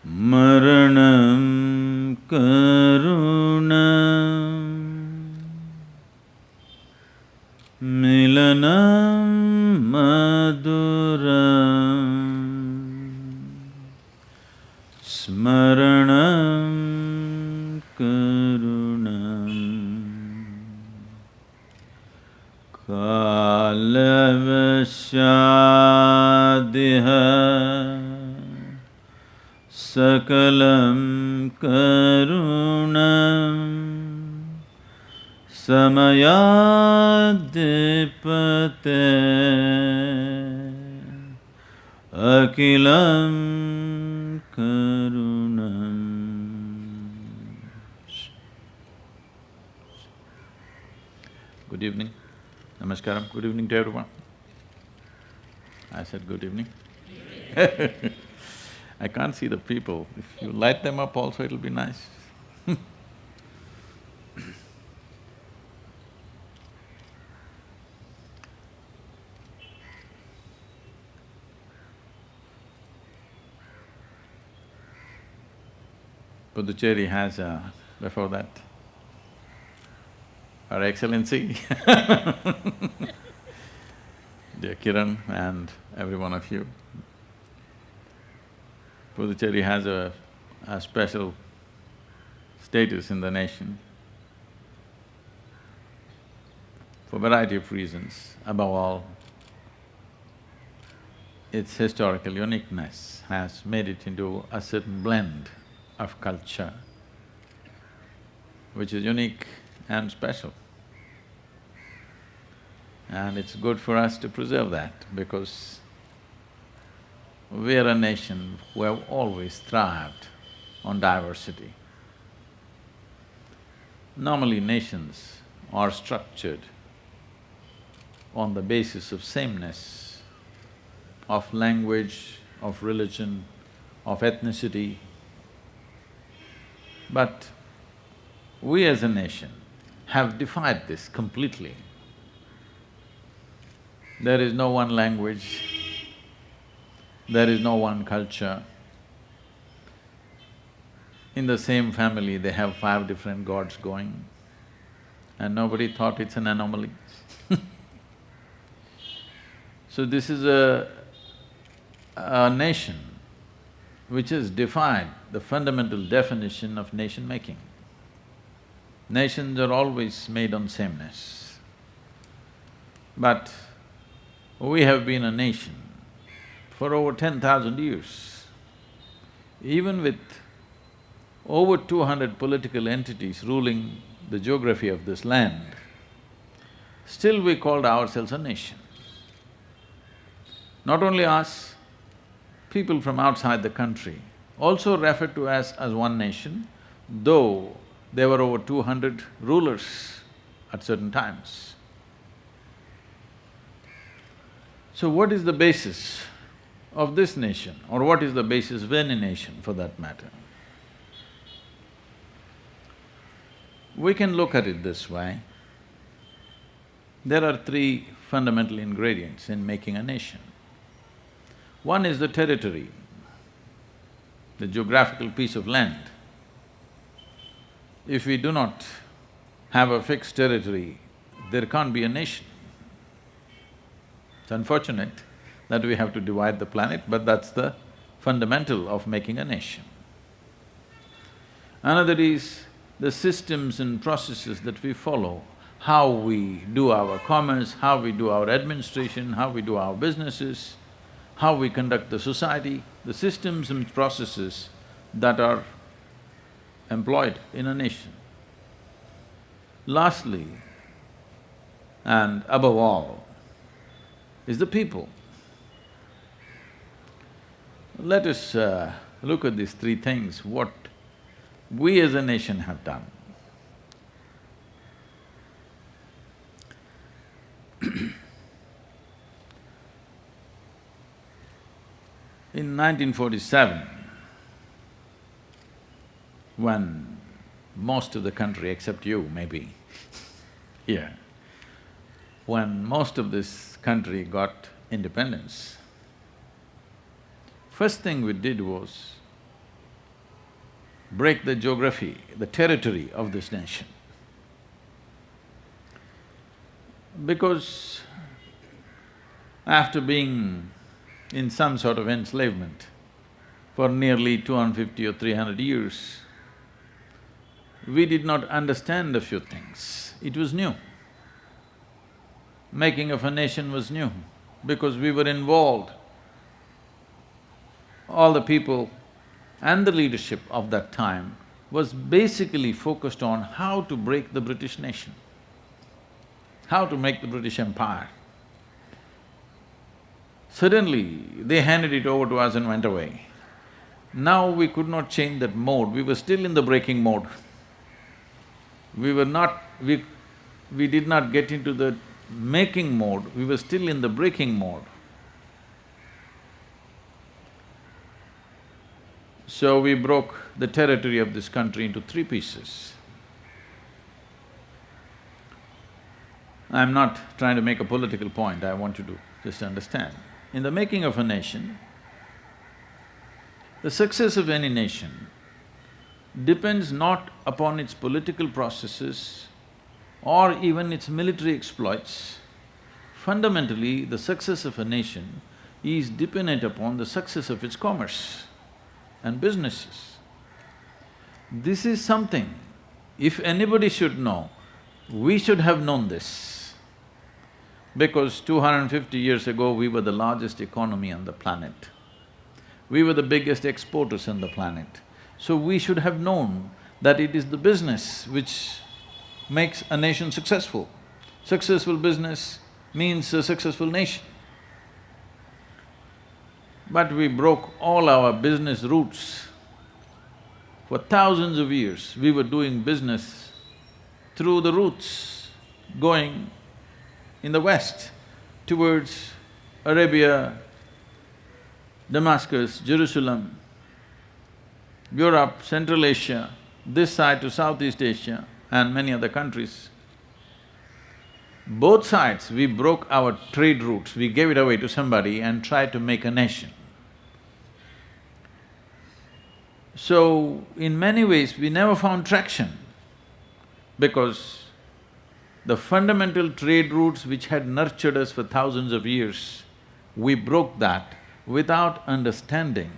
maranam karuna milanam maduram smaranam karunam kalavasyadeha sakalam karunam samayadipate akilam karunam. Good evening. Namaskaram. Good evening to everyone. I said good evening. I can't see the people. If you light them up also, it'll be nice. Puducherry has before that, Her Excellency dear Kiran and every one of you. Puducherry has a special status in the nation for a variety of reasons. Above all, its historical uniqueness has made it into a certain blend of culture, which is unique and special. And it's good for us to preserve that, because we are a nation who have always thrived on diversity. Normally nations are structured on the basis of sameness, of language, of religion, of ethnicity. But we as a nation have defied this completely. There is no one language, there is no one culture. In the same family, they have 5 different gods going, and nobody thought it's an anomaly. So this is a nation which has defied the fundamental definition of nation-making. Nations are always made on sameness. But we have been a nation for over 10,000 years. Even with over 200 political entities ruling the geography of this land, still we called ourselves a nation. Not only us, people from outside the country also referred to us as one nation, though there were over 200 rulers at certain times. So what is the basis of this nation, or what is the basis of any nation for that matter? We can look at it this way. There are 3 fundamental ingredients in making a nation. One is the territory, the geographical piece of land. If we do not have a fixed territory, there can't be a nation. It's unfortunate that we have to divide the planet, but that's the fundamental of making a nation. Another is the systems and processes that we follow, how we do our commerce, how we do our administration, how we do our businesses, how we conduct the society, the systems and processes that are employed in a nation. Lastly, and above all, is the people. Let us look at these 3 things, what we as a nation have done. In 1947, when most of the country, except you maybe, here, when most of this country got independence, first thing we did was break the geography, the territory of this nation. Because after being in some sort of enslavement for nearly 250 or 300 years, we did not understand a few things. It was new. Making of a nation was new because we were involved. All the people and the leadership of that time was basically focused on how to break the British nation, how to make the British Empire. Suddenly, they handed it over to us and went away. Now we could not change that mode, we were still in the breaking mode. We did not get into the making mode, we were still in the breaking mode. So we broke the territory of this country into three pieces. I'm not trying to make a political point, I want you to just understand. In the making of a nation, the success of any nation depends not upon its political processes or even its military exploits. Fundamentally, the success of a nation is dependent upon the success of its commerce and businesses. This is something, if anybody should know, we should have known this. Because 250 years ago, we were the largest economy on the planet. We were the biggest exporters on the planet. So we should have known that it is the business which makes a nation successful. Successful business means a successful nation. But we broke all our business routes. For thousands of years, we were doing business through the routes going in the west towards Arabia, Damascus, Jerusalem, Europe, Central Asia, this side to Southeast Asia and many other countries. Both sides, we broke our trade routes, we gave it away to somebody and tried to make a nation. So, in many ways, we never found traction because the fundamental trade routes which had nurtured us for thousands of years, we broke that without understanding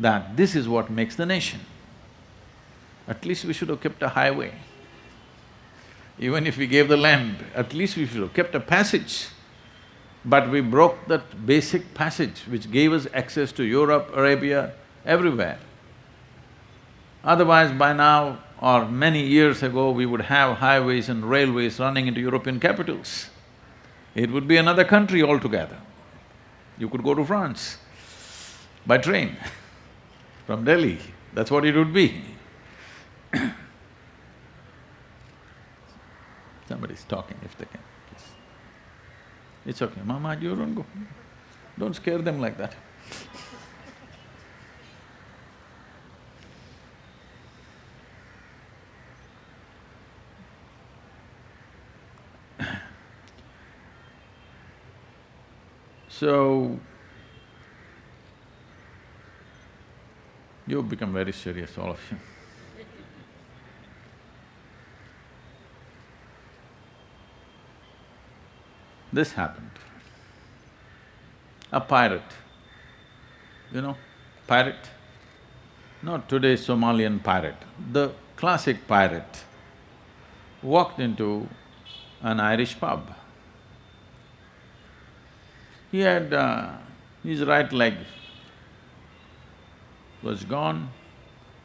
that this is what makes the nation. At least we should have kept a highway. Even if we gave the land, at least we should have kept a passage. But we broke that basic passage which gave us access to Europe, Arabia, everywhere. Otherwise, by now or many years ago, we would have highways and railways running into European capitals. It would be another country altogether. You could go to France by train from Delhi, that's what it would be. Somebody's talking, if they can, please. It's okay, Mama, you don't go. Don't scare them like that. So, you've become very serious, all of you. This happened. A pirate, you know, pirate? Not today's Somalian pirate, the classic pirate walked into an Irish pub. He had… his right leg was gone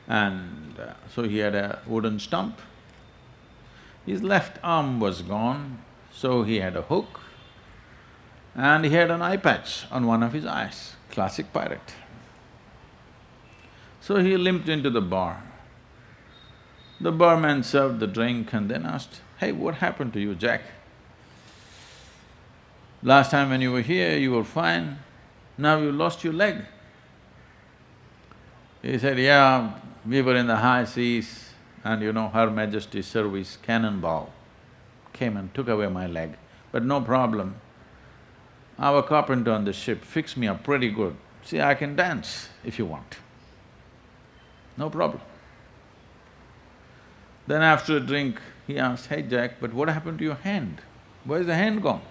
and so he had a wooden stump. His left arm was gone, so he had a hook and he had an eye patch on one of his eyes, classic pirate. So he limped into the bar. The barman served the drink and then asked, "Hey, what happened to you, Jack? Last time when you were here, you were fine, now you lost your leg." He said, "Yeah, we were in the high seas and you know, Her Majesty's Service cannonball came and took away my leg, but no problem. Our carpenter on the ship fixed me up pretty good. See, I can dance if you want. No problem. Then after a drink, he asked, "Hey Jack, but what happened to your hand? Where's the hand gone?"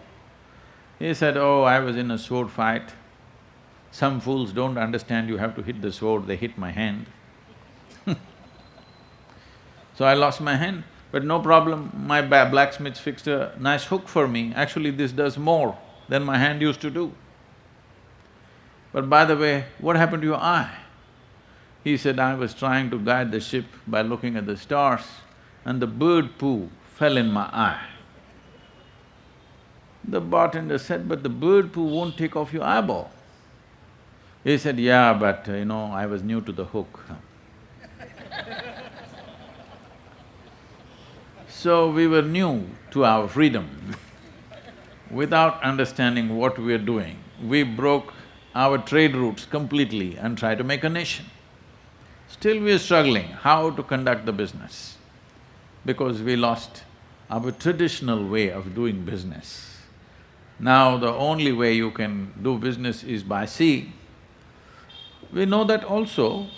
He said, "Oh, I was in a sword fight. Some fools don't understand you have to hit the sword, they hit my hand. So I lost my hand, but no problem, my blacksmith fixed a nice hook for me. Actually, this does more than my hand used to do. But by the way, what happened to your eye?" He said, "I was trying to guide the ship by looking at the stars and the bird poo fell in my eye." The bartender said, "But the bird poo won't take off your eyeball." He said, "Yeah, but I was new to the hook." So we were new to our freedom. Without understanding what we are doing, we broke our trade routes completely and tried to make a nation. Still we are struggling how to conduct the business, because we lost our traditional way of doing business. Now the only way you can do business is by sea. We know that also,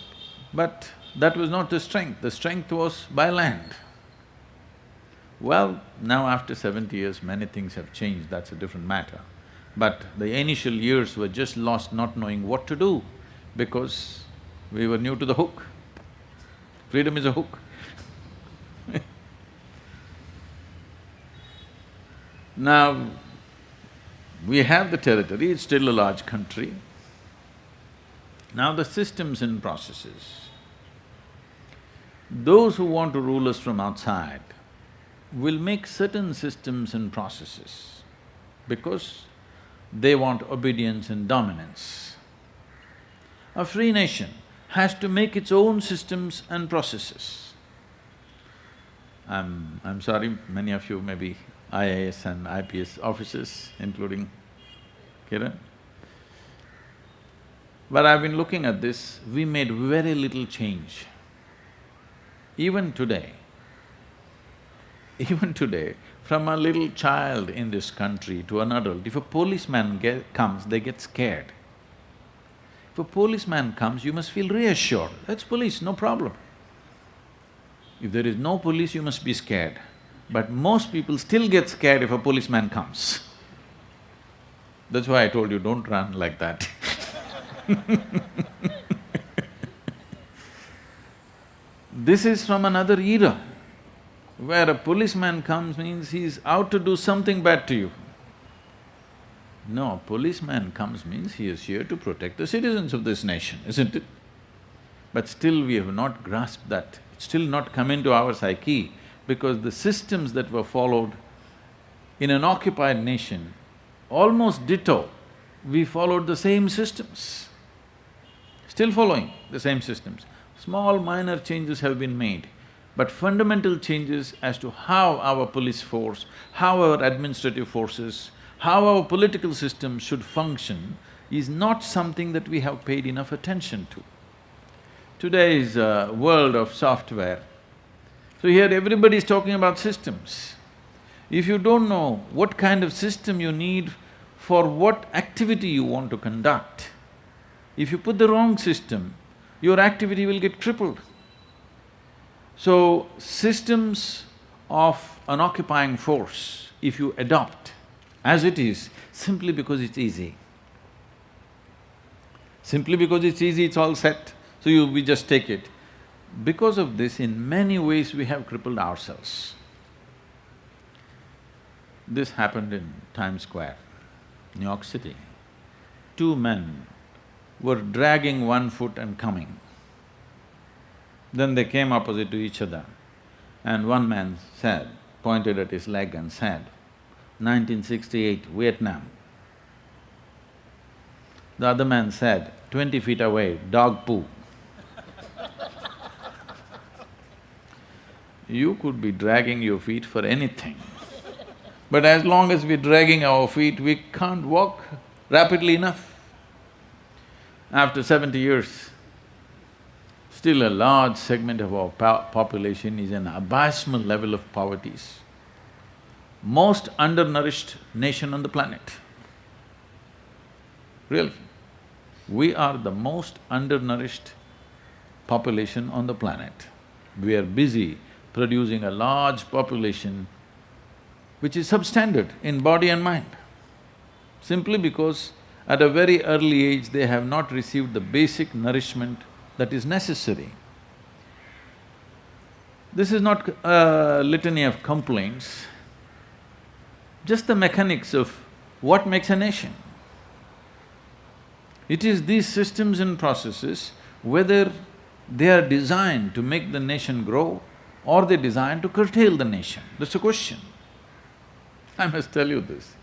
but that was not the strength was by land. Well, now after 70 years, many things have changed, that's a different matter. But the initial years were just lost not knowing what to do, because we were new to the hook. Freedom is a hook. Now, we have the territory, it's still a large country. Now the systems and processes. Those who want to rule us from outside will make certain systems and processes because they want obedience and dominance. A free nation has to make its own systems and processes. I'm sorry, many of you may be IAS and IPS officers, including Kiran. But I've been looking at this, we made very little change. Even today, from a little child in this country to an adult, if a policeman comes, they get scared. If a policeman comes, you must feel reassured, that's police, no problem. If there is no police, you must be scared. But most people still get scared if a policeman comes. That's why I told you, don't run like that. This is from another era, where a policeman comes means he's out to do something bad to you. No, a policeman comes means he is here to protect the citizens of this nation, isn't it? But still we have not grasped that, it's still not come into our psyche, because the systems that were followed in an occupied nation, almost ditto, we followed the same systems, still following the same systems. Small minor changes have been made, but fundamental changes as to how our police force, how our administrative forces, how our political system should function is not something that we have paid enough attention to. Today's world of software, so here everybody is talking about systems. If you don't know what kind of system you need for what activity you want to conduct, if you put the wrong system, your activity will get crippled. So, systems of an occupying force, if you adopt as it is, simply because it's easy. Simply because it's easy, it's all set, so we just take it. Because of this, in many ways we have crippled ourselves. This happened in Times Square, New York City. Two men were dragging one foot and coming. Then they came opposite to each other, and one man said, pointed at his leg and said, 1968, Vietnam. The other man said, 20 feet away, dog poo. You could be dragging your feet for anything, but as long as we're dragging our feet, we can't walk rapidly enough. After 70 years, still a large segment of our population is an abysmal level of poverty. Most undernourished nation on the planet. really. We are the most undernourished population on the planet. We are busy producing a large population which is substandard in body and mind, simply because at a very early age they have not received the basic nourishment that is necessary. This is not a litany of complaints, just the mechanics of what makes a nation. It is these systems and processes, whether they are designed to make the nation grow or they're designed to curtail the nation, that's the question. I must tell you this.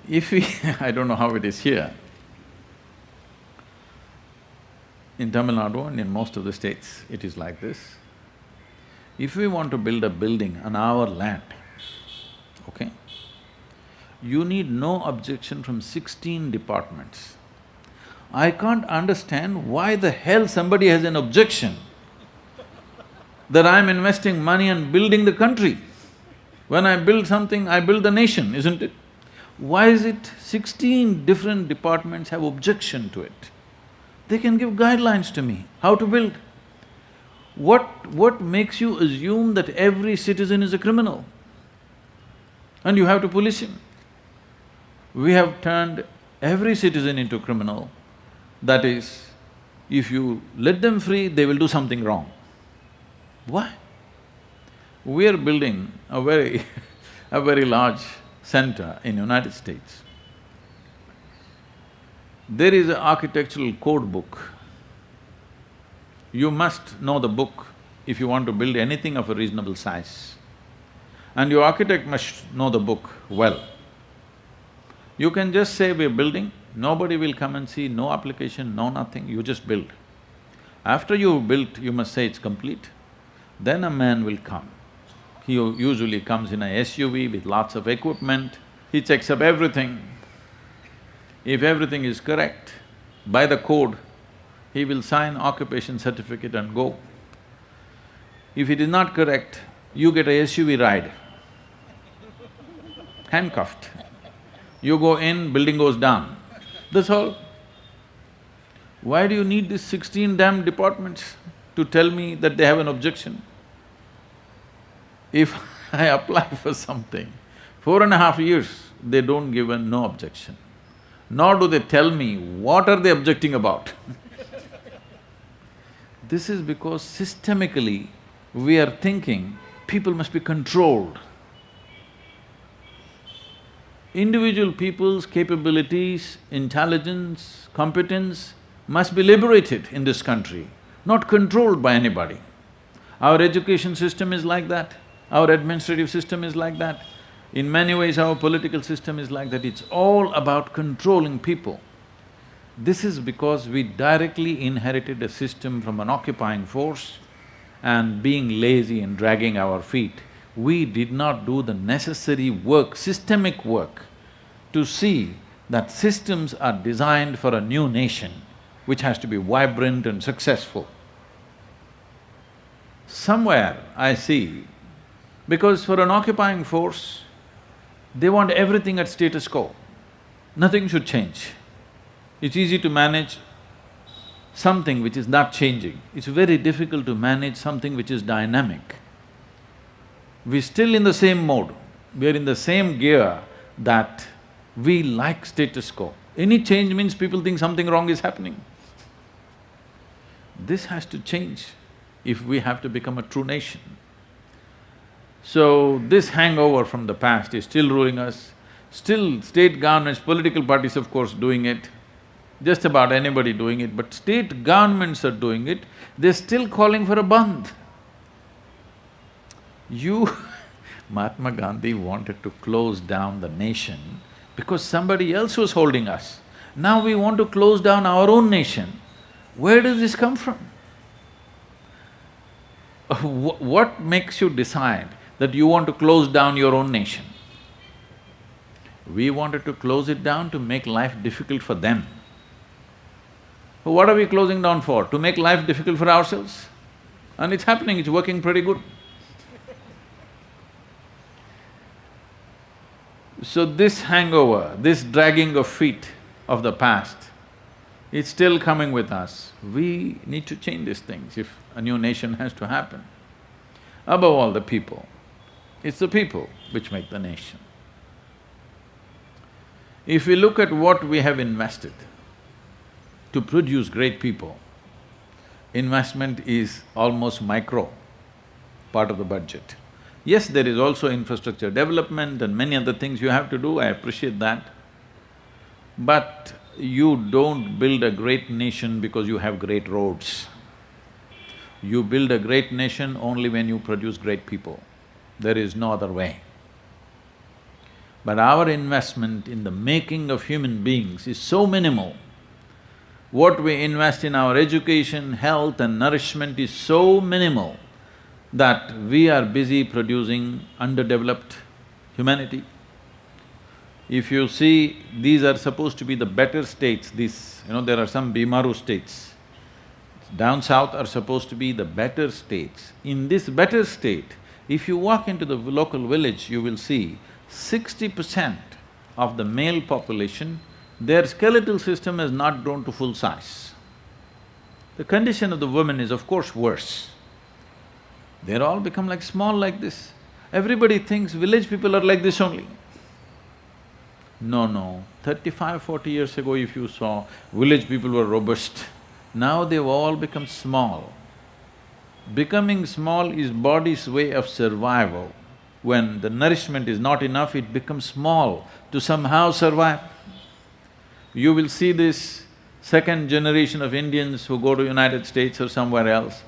If we I don't know how it is here, in Tamil Nadu and in most of the states, it is like this. If we want to build a building on our land, okay, you need no objection from 16 departments. I can't understand why the hell somebody has an objection that I'm investing money and building the country. When I build something, I build the nation, isn't it? Why is it 16 different departments have objection to it? They can give guidelines to me, how to build. What makes you assume that every citizen is a criminal and you have to police him? We have turned every citizen into a criminal. That is, if you let them free, they will do something wrong. Why? We are building a very large center in United States. There is an architectural code book. You must know the book if you want to build anything of a reasonable size. And your architect must know the book well. You can just say we're building, nobody will come and see, no application, no nothing, you just build. After you've built, you must say it's complete. Then a man will come. He usually comes in a SUV with lots of equipment, he checks up everything. If everything is correct, by the code, he will sign occupation certificate and go. If it is not correct, you get a SUV ride, handcuffed. You go in, building goes down, that's all. Why do you need these 16 damn departments to tell me that they have an objection? If I apply for something, 4.5 years, they don't give a no objection. Nor do they tell me what are they objecting about. This is because systemically we are thinking people must be controlled. Individual people's capabilities, intelligence, competence must be liberated in this country, not controlled by anybody. Our education system is like that, our administrative system is like that. In many ways, our political system is like that, it's all about controlling people. This is because we directly inherited a system from an occupying force and being lazy and dragging our feet, we did not do the necessary work, systemic work, to see that systems are designed for a new nation which has to be vibrant and successful. Somewhere I see, because for an occupying force, they want everything at status quo, nothing should change. It's easy to manage something which is not changing, it's very difficult to manage something which is dynamic. We're still in the same mode, we're in the same gear that we like status quo. Any change means people think something wrong is happening. This has to change if we have to become a true nation. So, this hangover from the past is still ruling us, still state governments, political parties of course doing it, just about anybody doing it, but state governments are doing it, they're still calling for a Bandh. Mahatma Gandhi wanted to close down the nation because somebody else was holding us. Now we want to close down our own nation. Where does this come from? What makes you decide that you want to close down your own nation? We wanted to close it down to make life difficult for them. What are we closing down for? To make life difficult for ourselves? And it's happening, it's working pretty good. So this hangover, this dragging of feet of the past, it's still coming with us. We need to change these things if a new nation has to happen. Above all, the people. It's the people which make the nation. If we look at what we have invested to produce great people, investment is almost micro part of the budget. Yes, there is also infrastructure development and many other things you have to do, I appreciate that. But you don't build a great nation because you have great roads. You build a great nation only when you produce great people. There is no other way. But our investment in the making of human beings is so minimal. What we invest in our education, health and nourishment is so minimal that we are busy producing underdeveloped humanity. If you see, these are supposed to be the better states, there are some Bimaru states. Down south are supposed to be the better states. In this better state, if you walk into the local village, you will see 60% of the male population, their skeletal system has not grown to full size. The condition of the women is of course worse. They're all become like small like this. Everybody thinks village people are like this only. No, 35, 40 years ago if you saw, village people were robust. Now they've all become small. Becoming small is body's way of survival. When the nourishment is not enough, it becomes small to somehow survive. You will see this second generation of Indians who go to United States or somewhere else.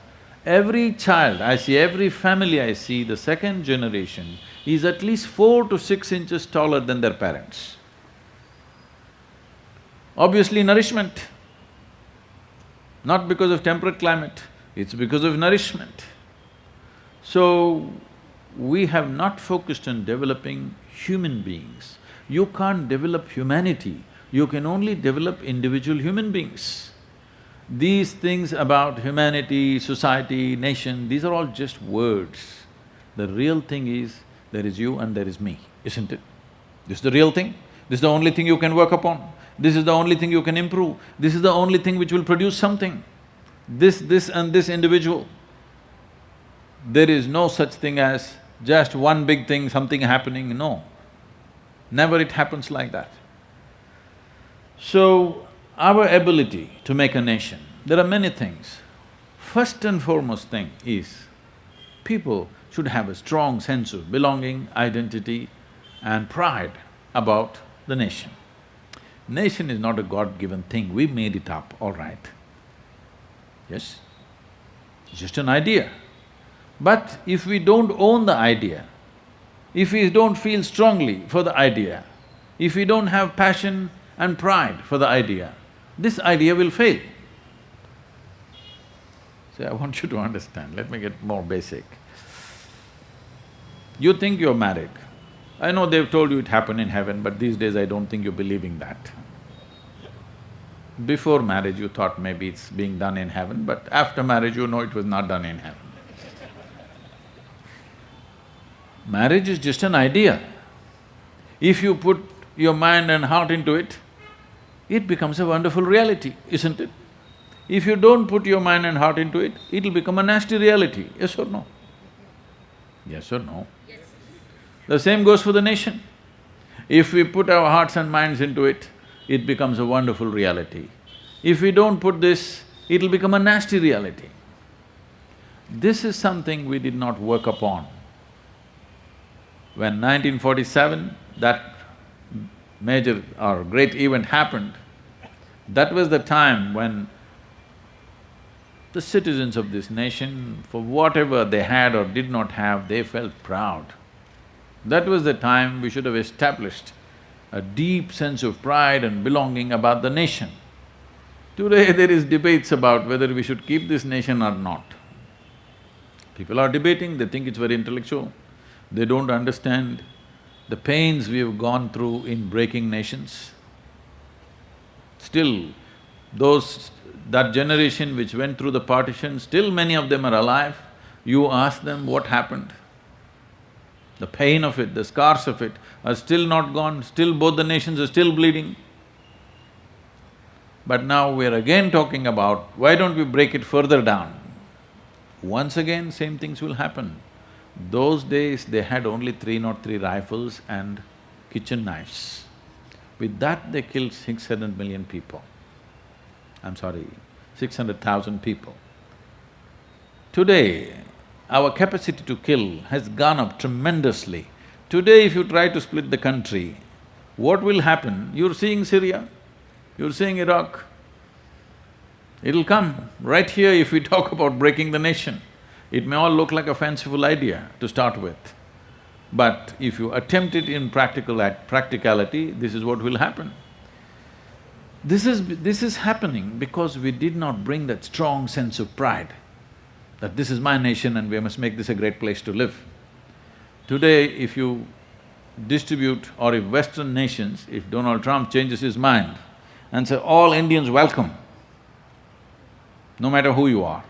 Every child I see, every family I see, the second generation is at least 4 to 6 inches taller than their parents. Obviously nourishment, not because of temperate climate, it's because of nourishment. So, we have not focused on developing human beings. You can't develop humanity, you can only develop individual human beings. These things about humanity, society, nation, these are all just words. The real thing is, there is you and there is me, isn't it? This is the real thing, this is the only thing you can work upon, this is the only thing you can improve, this is the only thing which will produce something. This and this individual. There is no such thing as just one big thing, something happening, no. Never it happens like that. So, our ability to make a nation, there are many things. First and foremost thing is, people should have a strong sense of belonging, identity and pride about the nation. Nation is not a God-given thing, we made it up, all right. Yes, it's just an idea. But if we don't own the idea, if we don't feel strongly for the idea, if we don't have passion and pride for the idea, this idea will fail. See, I want you to understand, let me get more basic. You think you're married. I know they've told you it happened in heaven, but these days I don't think you're believing that. Before marriage you thought maybe it's being done in heaven, but after marriage you know it was not done in heaven. Marriage is just an idea. If you put your mind and heart into it, it becomes a wonderful reality, isn't it? If you don't put your mind and heart into it, it'll become a nasty reality, yes or no? Yes or no? Yes. The same goes for the nation. If we put our hearts and minds into it, it becomes a wonderful reality. If we don't put this, it'll become a nasty reality. This is something we did not work upon. When 1947, that major or great event happened, that was the time when the citizens of this nation, for whatever they had or did not have, they felt proud. That was the time we should have established a deep sense of pride and belonging about the nation. Today there is debates about whether we should keep this nation or not. People are debating, they think it's very intellectual. They don't understand the pains we have gone through in breaking nations. Still, that generation which went through the partition, still many of them are alive. You ask them what happened. The pain of it, the scars of it are still not gone, still both the nations are still bleeding. But now we're again talking about, why don't we break it further down? Once again, same things will happen. Those days, they had only 303 rifles and kitchen knives. With that, they killed 600 million people. I'm sorry, 600,000 people. Today, our capacity to kill has gone up tremendously. Today, if you try to split the country, what will happen? You're seeing Syria, you're seeing Iraq. It'll come right here if we talk about breaking the nation. It may all look like a fanciful idea to start with, but if you attempt it in practicality, this is what will happen. This is happening because we did not bring that strong sense of pride, that this is my nation and we must make this a great place to live. Today, if you distribute, or if Western nations, if Donald Trump changes his mind and say, all Indians welcome, no matter who you are,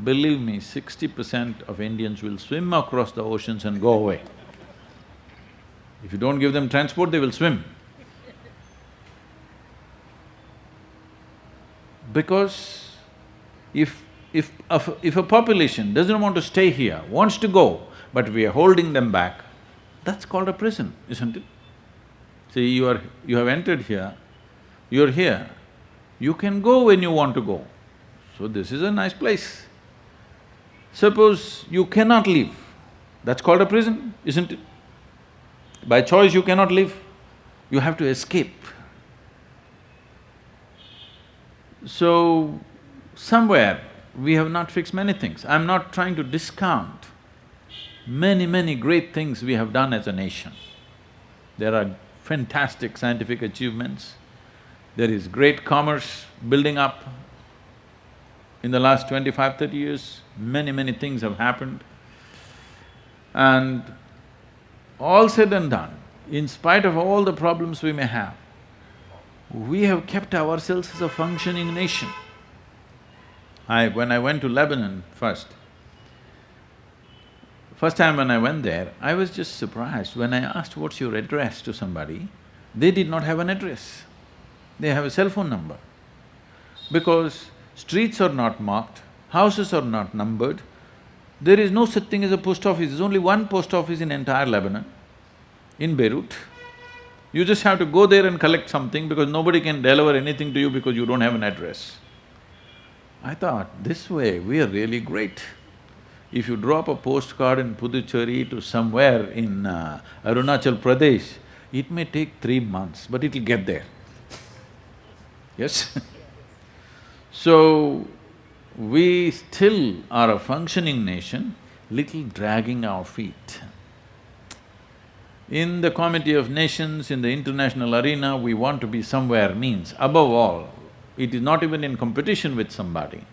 believe me, 60% of Indians will swim across the oceans and go away. If you don't give them transport, they will swim. Because if a population doesn't want to stay here, wants to go, but we are holding them back, that's called a prison, isn't it? See, you have entered here, you're here, you can go when you want to go. So this is a nice place. Suppose you cannot leave, that's called a prison, isn't it? By choice you cannot leave, you have to escape. So, somewhere we have not fixed many things. I'm not trying to discount many great things we have done as a nation. There are fantastic scientific achievements, there is great commerce building up. In the last 25, 30 years, many things have happened. And all said and done, in spite of all the problems we may have, we have kept ourselves as a functioning nation. When I went to Lebanon first time when I went there, I was just surprised. When I asked, what's your address to somebody, they did not have an address. They have a cell phone number. Because streets are not marked, houses are not numbered, there is no such thing as a post office. There's only one post office in entire Lebanon, in Beirut. You just have to go there and collect something because nobody can deliver anything to you because you don't have an address. I thought, this way we are really great. If you drop a postcard in Puducherry to somewhere in Arunachal Pradesh, it may take 3 months, but it'll get there. Yes? So, we still are a functioning nation, little dragging our feet. In the Committee of Nations, in the international arena, we want to be somewhere means, above all, it is not even in competition with somebody.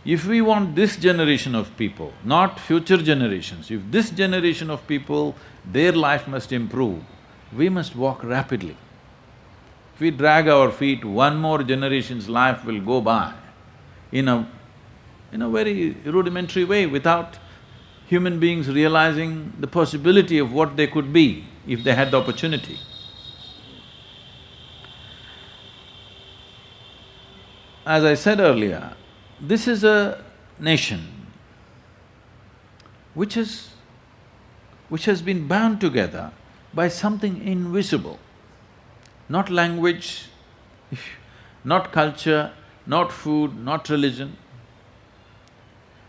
If we want this generation of people, not future generations, if this generation of people, their life must improve, we must walk rapidly. If we drag our feet, one more generation's life will go by in a very rudimentary way without human beings realizing the possibility of what they could be if they had the opportunity. As I said earlier, this is a nation which has been bound together by something invisible. Not language, not culture, not food, not religion.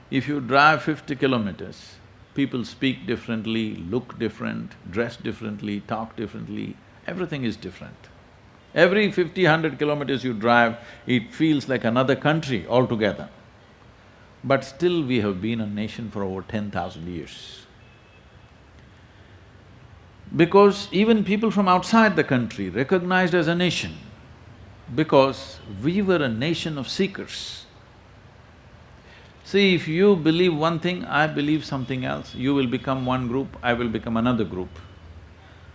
If you drive 50 kilometers, people speak differently, look different, dress differently, talk differently, everything is different. Every 50, 100 kilometers you drive, it feels like another country altogether. But still we have been a nation for over 10,000 years. Because even people from outside the country recognized as a nation, because we were a nation of seekers. See, if you believe one thing, I believe something else, you will become one group, I will become another group.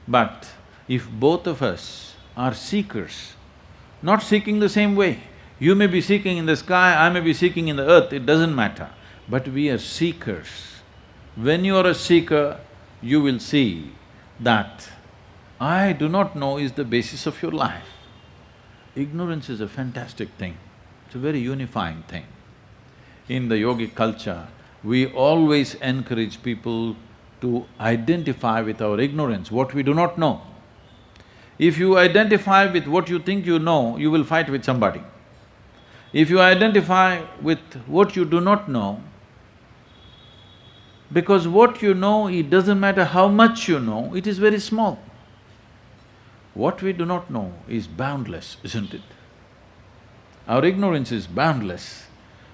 But if both of us are seekers, not seeking the same way, you may be seeking in the sky, I may be seeking in the earth, it doesn't matter, but we are seekers. When you are a seeker, you will see that I do not know is the basis of your life. Ignorance is a fantastic thing, it's a very unifying thing. In the yogic culture, we always encourage people to identify with our ignorance, what we do not know. If you identify with what you think you know, you will fight with somebody. If you identify with what you do not know, because what you know, it doesn't matter how much you know, it is very small. What we do not know is boundless, isn't it? Our ignorance is boundless.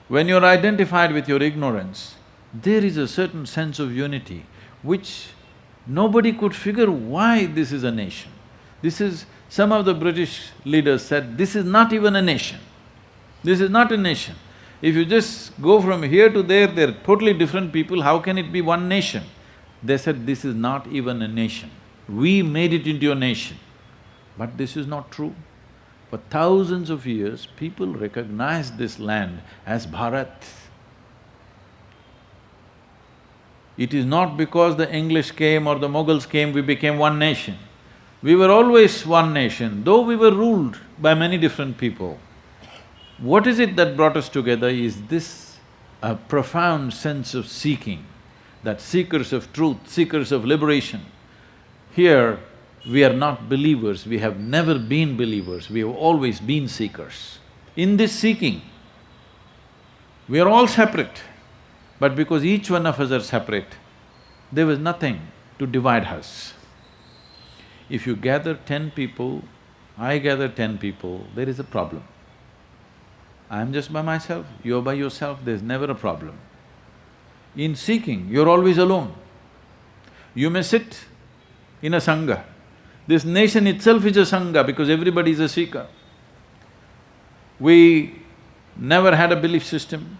When you're identified with your ignorance, there is a certain sense of unity which nobody could figure why this is a nation. This is… some of the British leaders said, this is not even a nation. This is not a nation. If you just go from here to there, they're totally different people, how can it be one nation? They said, this is not even a nation. We made it into a nation. But this is not true. For thousands of years, people recognized this land as Bharat. It is not because the English came or the Mughals came, we became one nation. We were always one nation, though we were ruled by many different people. What is it that brought us together is this, a profound sense of seeking, that seekers of truth, seekers of liberation. Here, we are not believers, we have never been believers, we have always been seekers. In this seeking, we are all separate, but because each one of us are separate, there was nothing to divide us. If you gather 10 people, I gather 10 people, there is a problem. I'm just by myself, you're by yourself, there's never a problem. In seeking, you're always alone. You may sit in a sangha. This nation itself is a sangha because everybody is a seeker. We never had a belief system.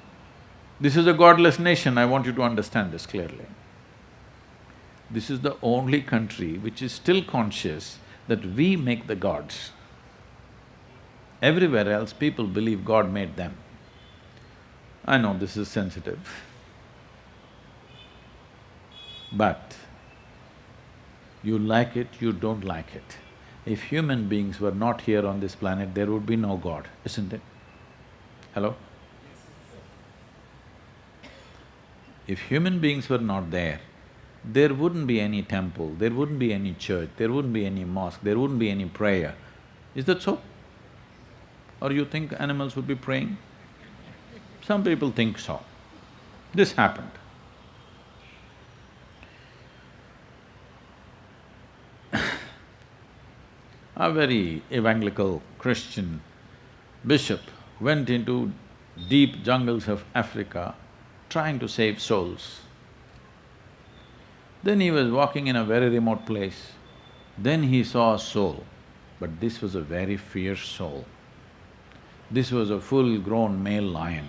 This is a godless nation, I want you to understand this clearly. This is the only country which is still conscious that we make the gods. Everywhere else, people believe God made them. I know this is sensitive, but you like it, you don't like it. If human beings were not here on this planet, there would be no God, isn't it? Hello? If human beings were not there wouldn't be any temple, there wouldn't be any church, there wouldn't be any mosque, there wouldn't be any prayer. Is that so? Or you think animals would be praying? Some people think so. This happened. A very evangelical Christian bishop went into deep jungles of Africa trying to save souls. Then he was walking in a very remote place. Then he saw a soul, but this was a very fierce soul. This was a full-grown male lion.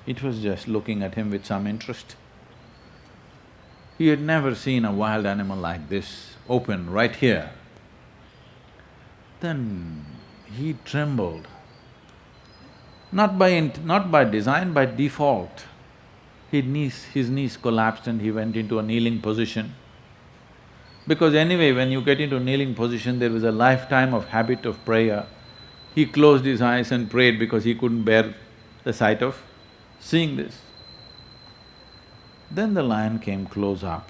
It was just looking at him with some interest. He had never seen a wild animal like this, open right here. Then he trembled, not by design, by default. His knees collapsed and he went into a kneeling position. Because anyway, when you get into kneeling position, there was a lifetime of habit of prayer. He closed his eyes and prayed because he couldn't bear the sight of seeing this. Then the lion came close up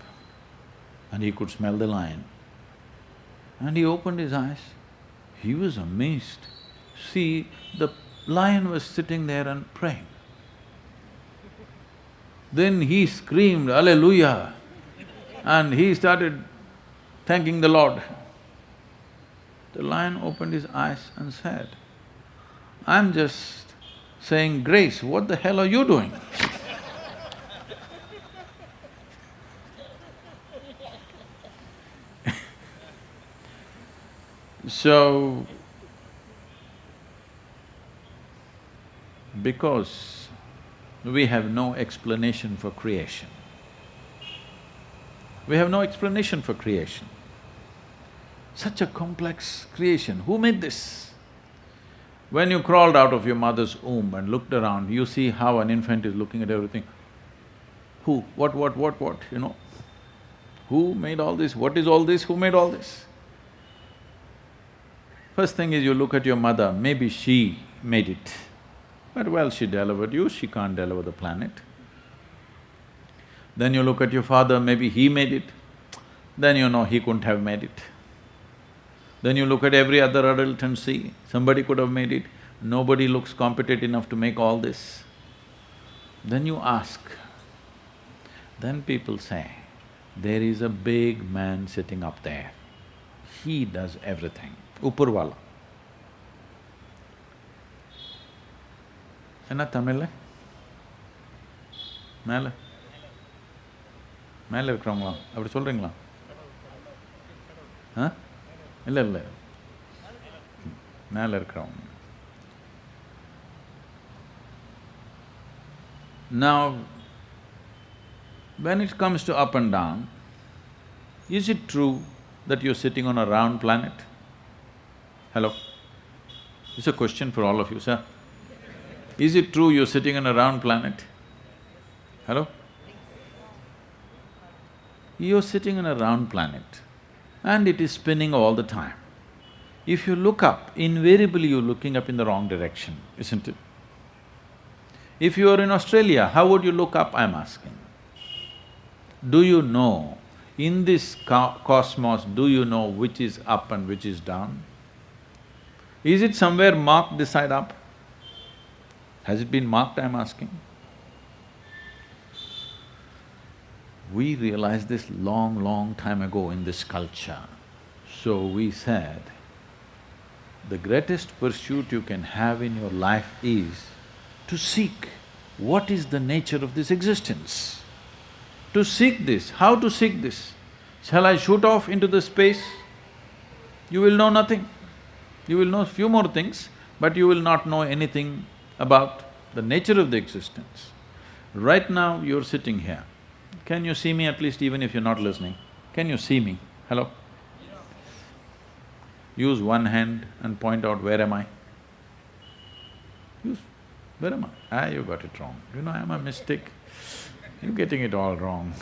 and he could smell the lion. And he opened his eyes. He was amazed. See, the lion was sitting there and praying. Then he screamed, "Hallelujah!" and he started thanking the Lord. The lion opened his eyes and said, "I'm just saying grace, what the hell are you doing?" So, because we have no explanation for creation, we have no explanation for creation. Such a complex creation, who made this? When you crawled out of your mother's womb and looked around, you see how an infant is looking at everything. Who, what, you know? Who made all this? What is all this? Who made all this? First thing is you look at your mother, maybe she made it. But well, she delivered you, she can't deliver the planet. Then you look at your father, maybe he made it. Then you know he couldn't have made it. Then you look at every other adult and see, somebody could have made it. Nobody looks competent enough to make all this. Then you ask. Then people say, there is a big man sitting up there. He does everything. Upurvala. Enna Tamil? Mela? மேலே இருக்கிறவங்களா அப்படி சொல்றீங்களா? இல்லை இல்லை மேலே இருக்கிறவங்க. Now, when it comes to up and down, is it true that you're sitting on a round planet? Hello? It's a question for all of you, sir. Is it true you're sitting on a round planet? Hello? You're sitting on a round planet and it is spinning all the time. If you look up, invariably you're looking up in the wrong direction, isn't it? If you are in Australia, how would you look up, I'm asking? Do you know, in this cosmos, do you know which is up and which is down? Is it somewhere marked this side up? Has it been marked, I'm asking? We realized this long time ago in this culture. So we said, the greatest pursuit you can have in your life is to seek what is the nature of this existence. To seek this. How to seek this? Shall I shoot off into the space? You will know nothing. You will know few more things, but you will not know anything about the nature of the existence. Right now, you're sitting here. Can you see me at least even if you're not listening? Can you see me? Hello? Use one hand and point out, where am I? Use, where am I? You got it wrong. You know, I'm a mystic. You're getting it all wrong.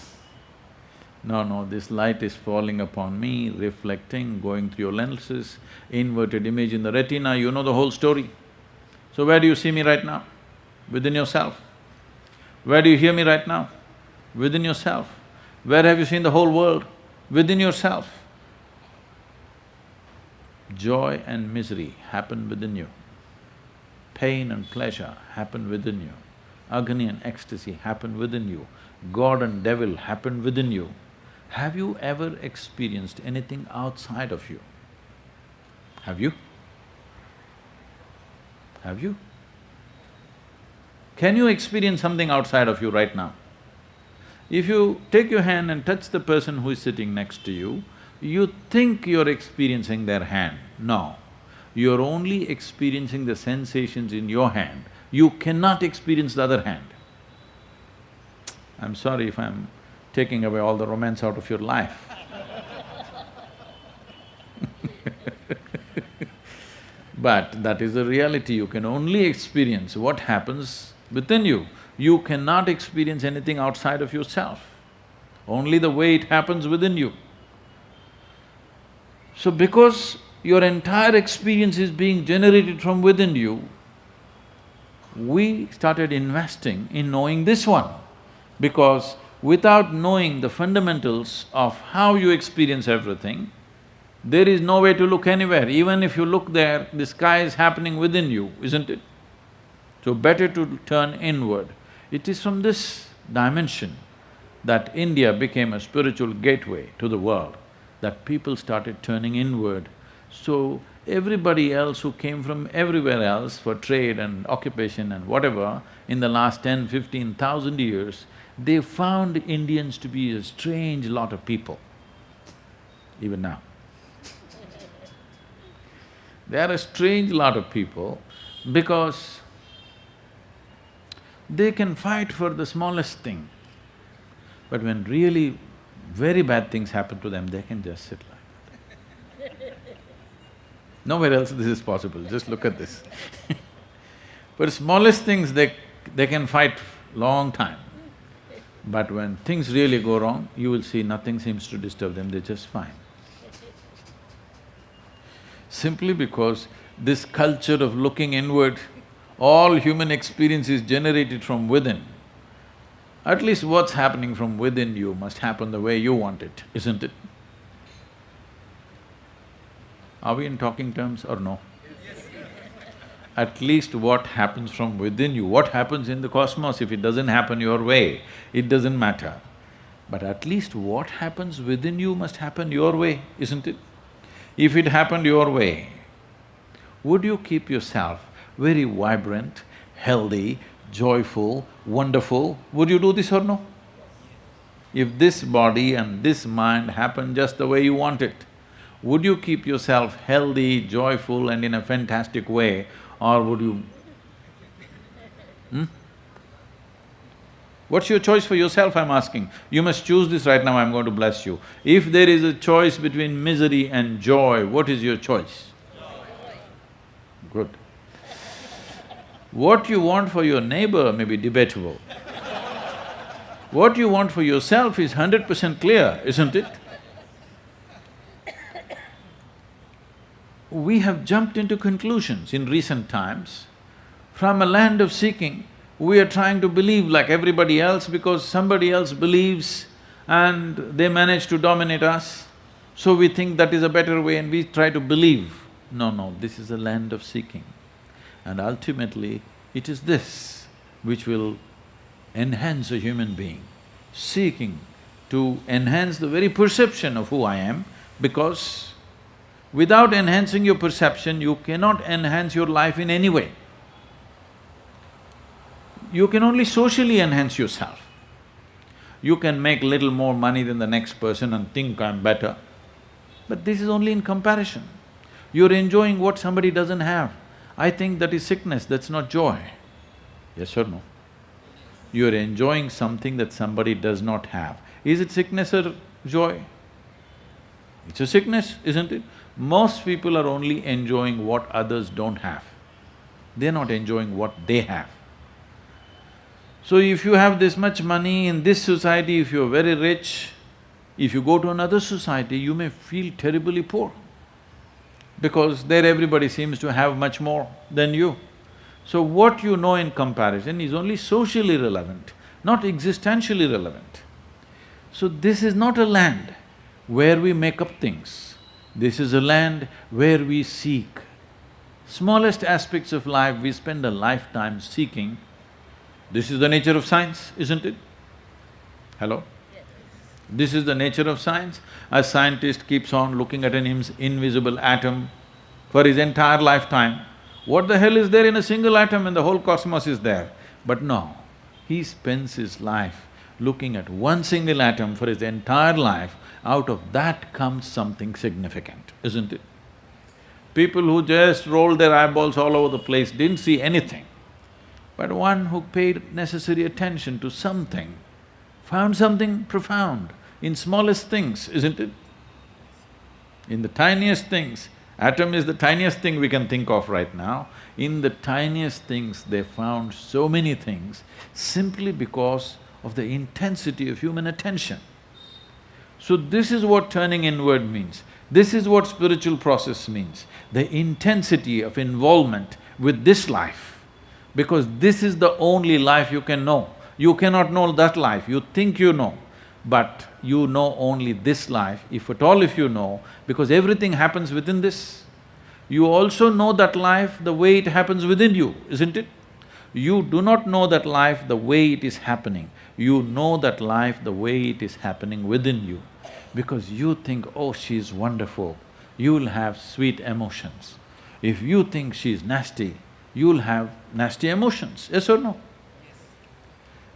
No, this light is falling upon me, reflecting, going through your lenses, inverted image in the retina, you know the whole story. So where do you see me right now? Within yourself. Where do you hear me right now? Within yourself. Where have you seen the whole world? Within yourself. Joy and misery happen within you. Pain and pleasure happen within you. Agony and ecstasy happen within you. God and devil happen within you. Have you ever experienced anything outside of you? Have you? Have you? Can you experience something outside of you right now? If you take your hand and touch the person who is sitting next to you, you think you're experiencing their hand. No, you're only experiencing the sensations in your hand. You cannot experience the other hand. I'm sorry if I'm taking away all the romance out of your life. But that is the reality, you can only experience what happens within you. You cannot experience anything outside of yourself, only the way it happens within you. So because your entire experience is being generated from within you, we started investing in knowing this one, because without knowing the fundamentals of how you experience everything, there is no way to look anywhere. Even if you look there, the sky is happening within you, isn't it? So better to turn inward. It is from this dimension that India became a spiritual gateway to the world, that people started turning inward. So everybody else who came from everywhere else for trade and occupation and whatever, in the last 10,000–15,000 years, they found Indians to be a strange lot of people, even now. They are a strange lot of people because they can fight for the smallest thing, but when really very bad things happen to them, they can just sit like that. Nowhere else this is possible, just look at this. For smallest things, they can fight long time. But when things really go wrong, you will see nothing seems to disturb them, they're just fine. Simply because this culture of looking inward, all human experience is generated from within. At least what's happening from within you must happen the way you want it, isn't it? Are we in talking terms or no? At least what happens from within you, what happens in the cosmos, if it doesn't happen your way, it doesn't matter. But at least what happens within you must happen your way, isn't it? If it happened your way, would you keep yourself very vibrant, healthy, joyful, wonderful? Would you do this or no? If this body and this mind happen just the way you want it, would you keep yourself healthy, joyful and in a fantastic way, or would you… What's your choice for yourself, I'm asking? You must choose this right now, I'm going to bless you. If there is a choice between misery and joy, what is your choice? Good. What you want for your neighbor may be debatable. What you want for yourself is 100% clear, isn't it? We have jumped into conclusions in recent times. From a land of seeking, we are trying to believe like everybody else because somebody else believes and they manage to dominate us. So we think that is a better way and we try to believe. No, this is a land of seeking. And ultimately, it is this which will enhance a human being, seeking to enhance the very perception of who I am, because without enhancing your perception, you cannot enhance your life in any way. You can only socially enhance yourself. You can make little more money than the next person and think I'm better, but this is only in comparison. You're enjoying what somebody doesn't have. I think that is sickness, that's not joy. Yes or no? You're enjoying something that somebody does not have. Is it sickness or joy? It's a sickness, isn't it? Most people are only enjoying what others don't have. They're not enjoying what they have. So if you have this much money in this society, if you're very rich, if you go to another society, you may feel terribly poor, because there everybody seems to have much more than you. So what you know in comparison is only socially relevant, not existentially relevant. So this is not a land where we make up things. This is a land where we seek. Smallest aspects of life, we spend a lifetime seeking. This is the nature of science, isn't it? Hello? Yes. This is the nature of science. A scientist keeps on looking at an invisible atom for his entire lifetime. What the hell is there in a single atom when the whole cosmos is there? But no, he spends his life looking at one single atom for his entire life. Out of that comes something significant, isn't it? People who just rolled their eyeballs all over the place didn't see anything. But one who paid necessary attention to something found something profound in smallest things, isn't it? In the tiniest things. Atom is the tiniest thing we can think of right now. In the tiniest things, they found so many things simply because of the intensity of human attention. So this is what turning inward means. This is what spiritual process means, the intensity of involvement with this life. Because this is the only life you can know. You cannot know that life, you think you know, but you know only this life, if at all if you know, because everything happens within this. You also know that life the way it happens within you, isn't it? You do not know that life the way it is happening, you know that life the way it is happening within you. Because you think, oh, she's wonderful, you'll have sweet emotions. If you think she's nasty, you'll have nasty emotions, yes or no? Yes.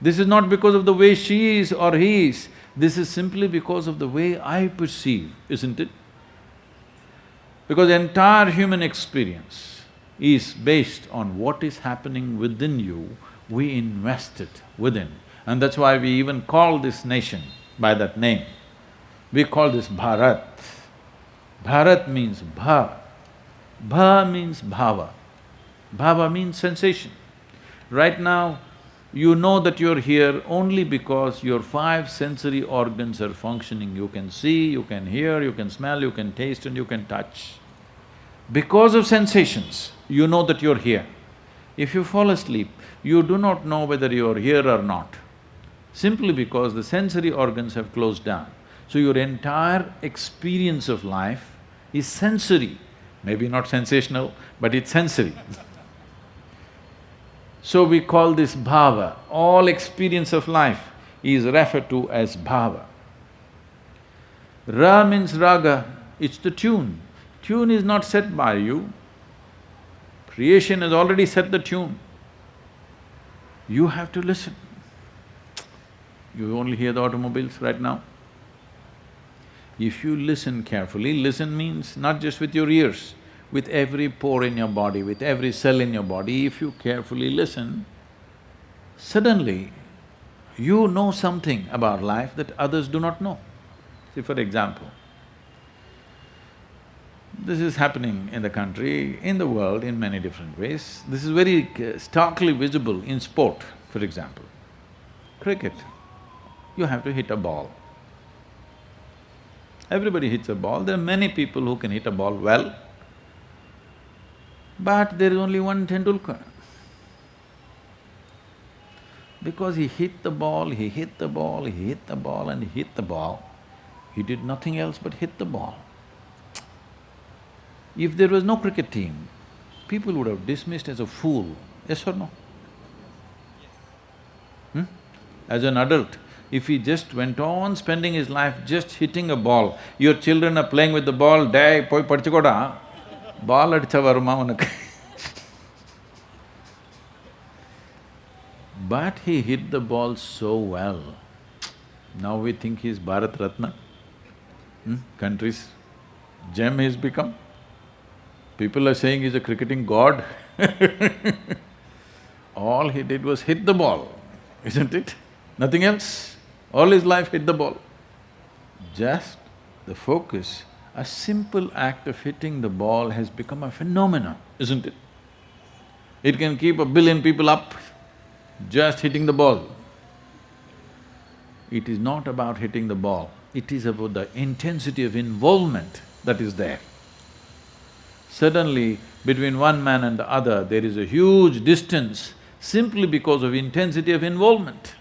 This is not because of the way she is or he is, this is simply because of the way I perceive, isn't it? Because entire human experience is based on what is happening within you, we invest it within. And that's why we even call this nation by that name. We call this Bharat. Bharat means bha. Bha means bhava. Bhava means sensation. Right now, You know that you're here only because your five sensory organs are functioning. You can see, you can hear, you can smell, you can taste and you can touch. Because of sensations, you know that you're here. If you fall asleep, you do not know whether you're here or not, simply because the sensory organs have closed down. So your entire experience of life is sensory, maybe not sensational, but it's sensory. So we call this bhava. All experience of life is referred to as bhava. Ra means raga, it's the tune. Tune is not set by you. Creation has already set the tune. You have to listen. You only hear the automobiles right now. If you listen carefully, listen means not just with your ears, with every pore in your body, with every cell in your body, if you carefully listen, suddenly you know something about life that others do not know. See, for example, this is happening in the country, in the world in many different ways. This is very starkly visible in sport, for example. Cricket, you have to hit a ball. Everybody hits a ball, there are many people who can hit a ball well, but there is only one Tendulkar. Because he hit the ball, he hit the ball, he hit the ball and he hit the ball, he did nothing else but hit the ball. If there was no cricket team, people would have dismissed as a fool, yes or no? As an adult, if he just went on spending his life just hitting a ball, your children are playing with the ball, "Day, poi padichukoda, ball adicha varuma unakku." But he hit the ball so well, now we think he's Bharat Ratna, country's gem he's become. People are saying he's a cricketing god. All he did was hit the ball, isn't it? Nothing else. All his life hit the ball. Just the focus, a simple act of hitting the ball has become a phenomenon, isn't it? It can keep 1 billion people up, just hitting the ball. It is not about hitting the ball, it is about the intensity of involvement that is there. Suddenly, between one man and the other, there is a huge distance simply because of intensity of involvement.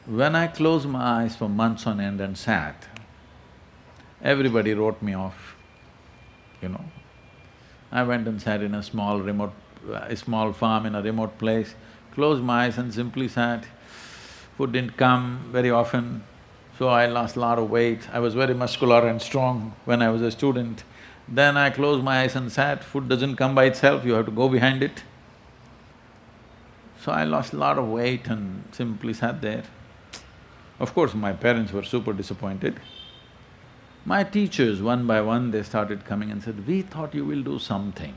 When I closed my eyes for months on end and sat, everybody wrote me off, you know. I went and sat in a small farm in a remote place, closed my eyes and simply sat. Food didn't come very often, so I lost a lot of weight. I was very muscular and strong when I was a student. Then I closed my eyes and sat, food doesn't come by itself, you have to go behind it. So I lost a lot of weight and simply sat there. Of course, my parents were super disappointed. My teachers, one by one, they started coming and said, "We thought you will do something,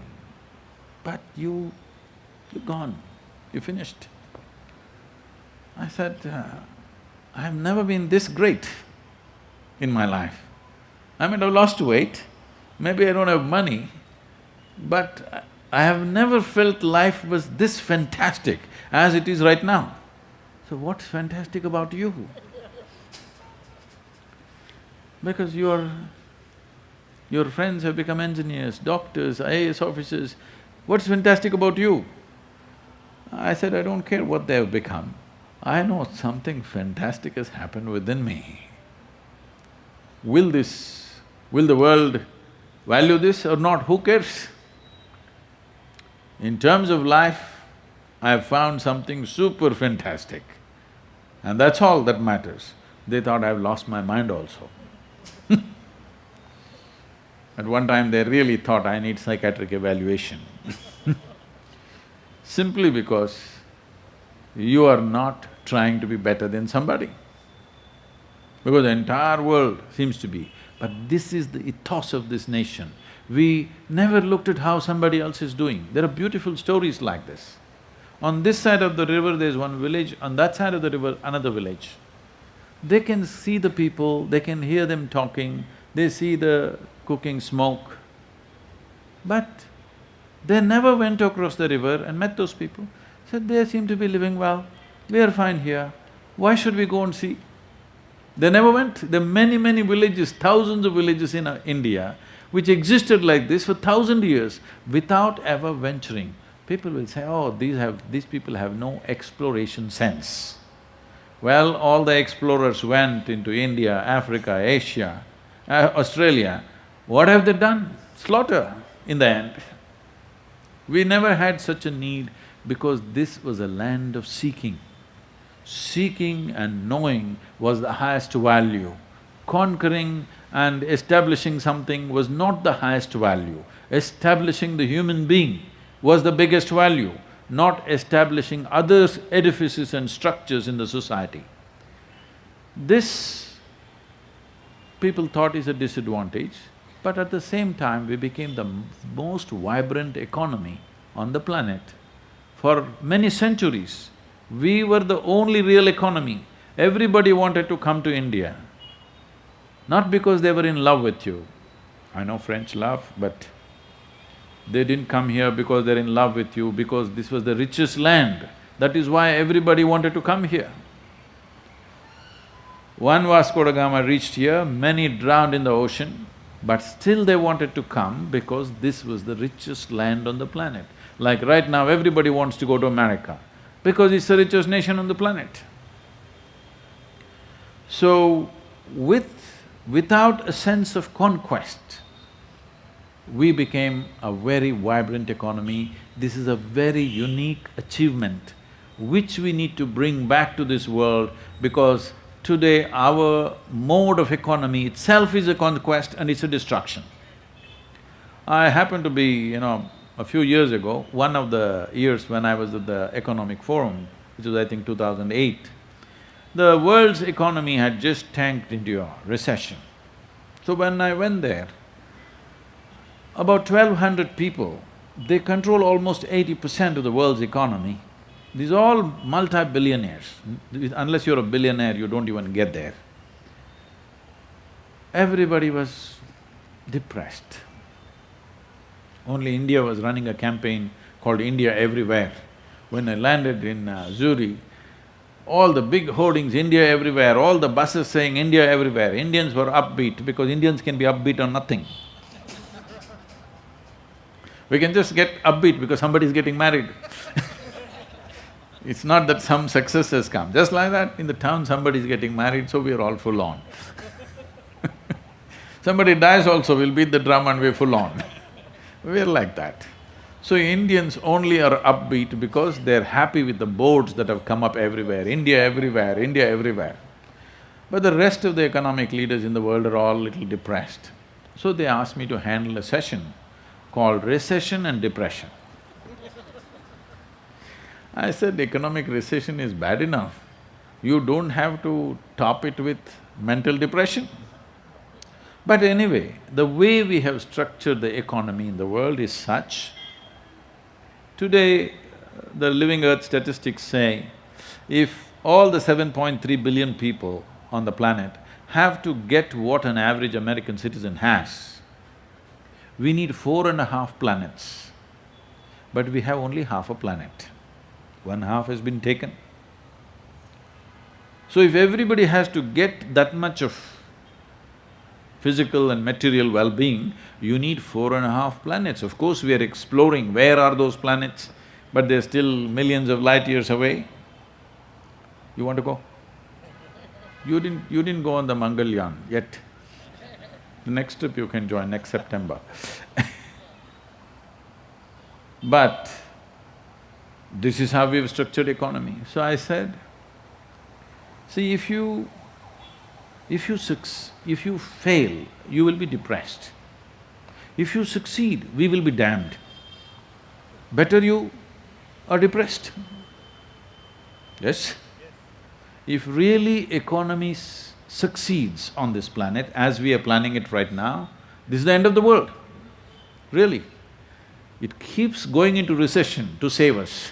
but you're gone, you finished." I said, "I have never been this great in my life. I might have lost weight, maybe I don't have money, but I have never felt life was this fantastic as it is right now." So what's fantastic about you? Because your friends have become engineers, doctors, IAS officers, what's fantastic about you? I said, "I don't care what they have become, I know something fantastic has happened within me. Will the world value this or not, who cares? In terms of life, I have found something super fantastic, and that's all that matters." They thought I've lost my mind also. At one time they really thought I need psychiatric evaluation simply because you are not trying to be better than somebody. Because the entire world seems to be. But this is the ethos of this nation. We never looked at how somebody else is doing. There are beautiful stories like this. On this side of the river there's one village, on that side of the river another village. They can see the people, they can hear them talking, they see the cooking smoke. But They never went across the river and met those people. Said, they seem to be living well, we are fine here, why should we go and see? They never went. There are many villages, thousands of villages in India, which existed like this for 1,000 years without ever venturing. People will say, oh, these people have no exploration sense. Well, all the explorers went into India, Africa, Asia, Australia. What have they done? Slaughter in the end. We never had such a need because this was a land of seeking. Seeking and knowing was the highest value. Conquering and establishing something was not the highest value. Establishing the human being was the biggest value, not establishing other edifices and structures in the society. This people thought is a disadvantage, but at the same time we became the most vibrant economy on the planet. For many centuries, we were the only real economy. Everybody wanted to come to India, not because they were in love with you. I know French love, but they didn't come here because they're in love with you, because this was the richest land. That is why everybody wanted to come here. One Vasco da Gama reached here, many drowned in the ocean, but still they wanted to come because this was the richest land on the planet. Like right now, everybody wants to go to America because it's the richest nation on the planet. So, without a sense of conquest, we became a very vibrant economy. This is a very unique achievement which we need to bring back to this world, because today our mode of economy itself is a conquest and it's a destruction. I happened to be, a few years ago, one of the years when I was at the Economic Forum, which was I think 2008, the world's economy had just tanked into a recession. So when I went there, about 1,200 people, they control almost 80% of the world's economy. These are all multi-billionaires. Unless you're a billionaire, you don't even get there. Everybody was depressed. Only India was running a campaign called India Everywhere. When I landed in Zurich, all the big hoardings, India Everywhere, all the buses saying India Everywhere. Indians were upbeat because Indians can be upbeat on nothing. We can just get upbeat because somebody is getting married. It's not that some success has come, just like that in the town somebody is getting married, so we are all full on. Somebody dies also, we'll beat the drum and we're full on. We're like that. So Indians only are upbeat because they're happy with the boards that have come up everywhere, India everywhere, India everywhere. But the rest of the economic leaders in the world are all little depressed. So they asked me to handle a session called Recession and Depression. I said, economic recession is bad enough, you don't have to top it with mental depression. But anyway, the way we have structured the economy in the world is such, today the Living Earth statistics say, if all the 7.3 billion people on the planet have to get what an average American citizen has, we need 4.5 planets, but we have only half a planet. One half has been taken. So if everybody has to get that much of physical and material well-being, you need 4.5 planets. Of course, we are exploring where are those planets, but they're still millions of light years away. You want to go? You didn't go on the Mangalyaan yet. The next trip you can join next September. But this is how we've structured economy. So I said, see, if you fail, you will be depressed. If you succeed, we will be damned. Better you are depressed. Yes? If really economy succeeds on this planet as we are planning it right now, this is the end of the world, really. It keeps going into recession to save us.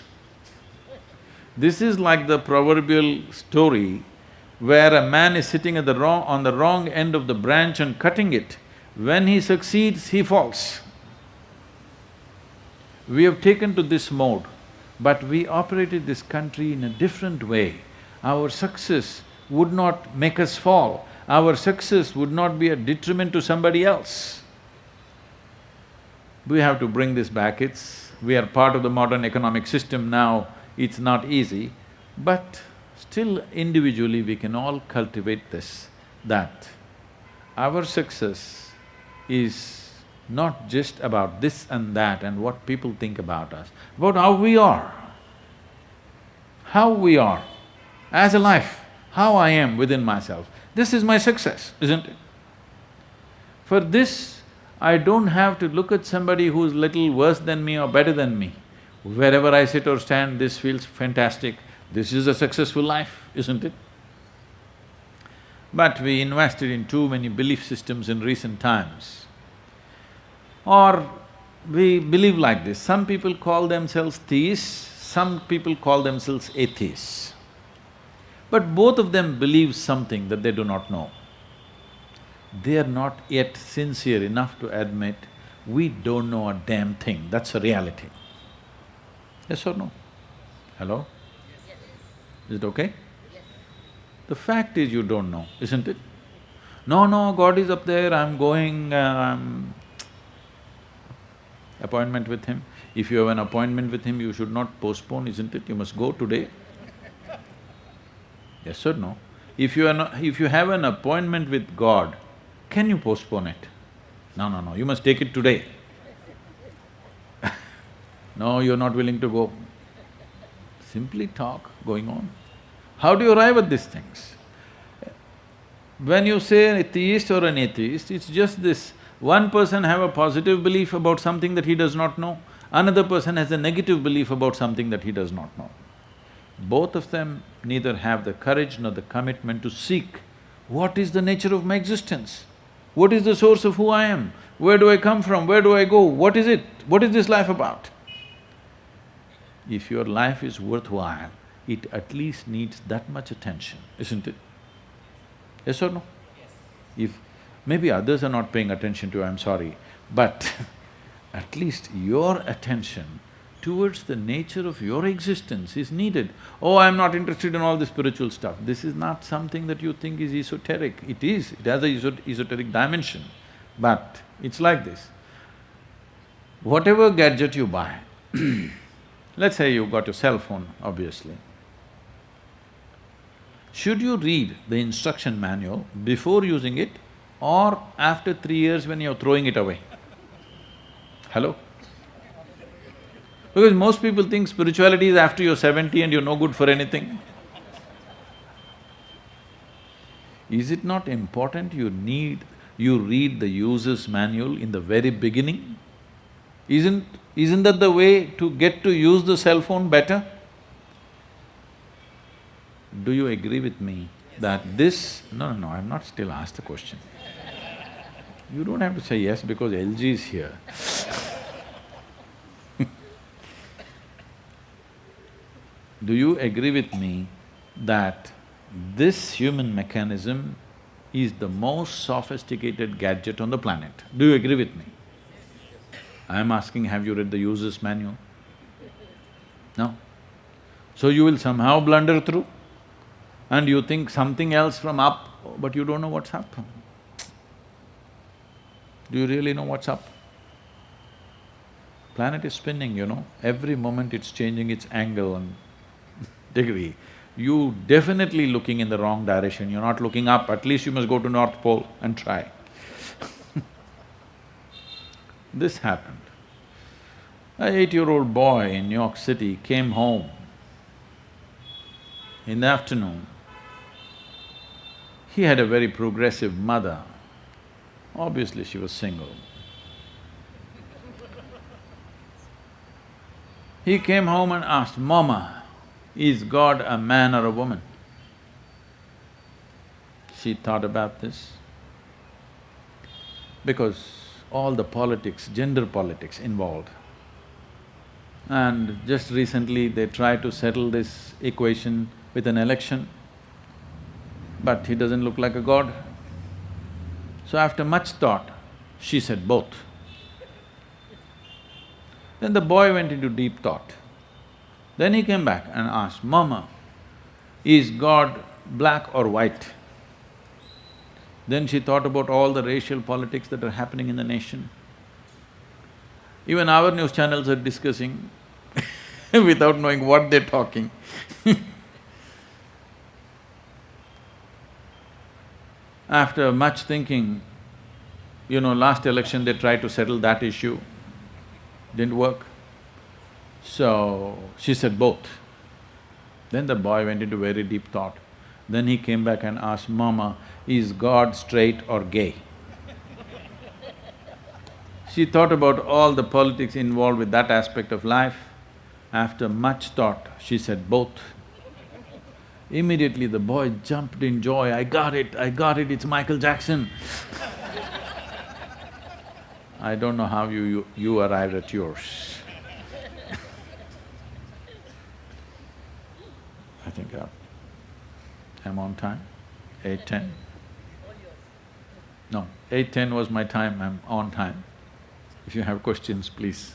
This is like the proverbial story where a man is sitting on the wrong end of the branch and cutting it. When he succeeds, he falls. We have taken to this mode, but we operated this country in a different way. Our success would not make us fall. Our success would not be a detriment to somebody else. We have to bring this back. We are part of the modern economic system now, it's not easy, but still individually we can all cultivate this, that our success is not just about this and that and what people think about us, about how we are. How we are as a life, how I am within myself. This is my success, isn't it? For this, I don't have to look at somebody who's little worse than me or better than me. Wherever I sit or stand, this feels fantastic. This is a successful life, isn't it? But we invested in too many belief systems in recent times. Or we believe like this, some people call themselves theists, some people call themselves atheists. But both of them believe something that they do not know. They are not yet sincere enough to admit, we don't know a damn thing, that's a reality. Yes or no? Hello? Is it okay? The fact is you don't know, isn't it? No, God is up there, I'm going, appointment with Him. If you have an appointment with Him, you should not postpone, isn't it? You must go today. Yes or no? If you have an appointment with God, can you postpone it? No, you must take it today. No, you're not willing to go. Simply talk going on. How do you arrive at these things? When you say a theist or an atheist, it's just this, one person have a positive belief about something that he does not know, another person has a negative belief about something that he does not know. Both of them neither have the courage nor the commitment to seek what is the nature of my existence, what is the source of who I am, where do I come from, where do I go, what is it, what is this life about? If your life is worthwhile, it at least needs that much attention, isn't it? Yes or no? Yes. If maybe others are not paying attention to you, I'm sorry, but at least your attention towards the nature of your existence is needed. Oh, I'm not interested in all this spiritual stuff. This is not something that you think is esoteric. It is, it has a esoteric dimension. But it's like this, whatever gadget you buy, let's say you got your cell phone, obviously. Should you read the instruction manual before using it or after 3 years when you're throwing it away? Hello? Because most people think spirituality is after you're 70 and you're no good for anything. Is it not important you read the user's manual in the very beginning? Isn't that the way to get to use the cell phone better? Do you agree with me that this… No, I've not still asked the question. You don't have to say yes because LG is here. Do you agree with me that this human mechanism is the most sophisticated gadget on the planet? Do you agree with me? I am asking, have you read the user's manual? No? So you will somehow blunder through and you think something else from up, but you don't know what's up. Do you really know what's up? Planet is spinning, you know, every moment it's changing its angle and degree. You definitely looking in the wrong direction, you're not looking up, at least you must go to North Pole and try. This happened. An 8-year-old boy in New York City came home in the afternoon. He had a very progressive mother. Obviously, she was single. He came home and asked, "Mama, is God a man or a woman?" She thought about this because all the politics, gender politics involved. And just recently they tried to settle this equation with an election, but he doesn't look like a god. So after much thought, she said both. Then the boy went into deep thought. Then he came back and asked, "Mama, is God black or white?" Then she thought about all the racial politics that are happening in the nation. Even our news channels are discussing without knowing what they're talking. After much thinking, last election they tried to settle that issue, didn't work. So, she said both. Then the boy went into very deep thought. Then he came back and asked, "Mama, is God straight or gay?" She thought about all the politics involved with that aspect of life. After much thought, she said both. Immediately the boy jumped in joy, I got it, it's Michael Jackson." I don't know how you arrived at yours. I think I'm on time, 8:10. No, 8:10 was my time, I'm on time. If you have questions, please.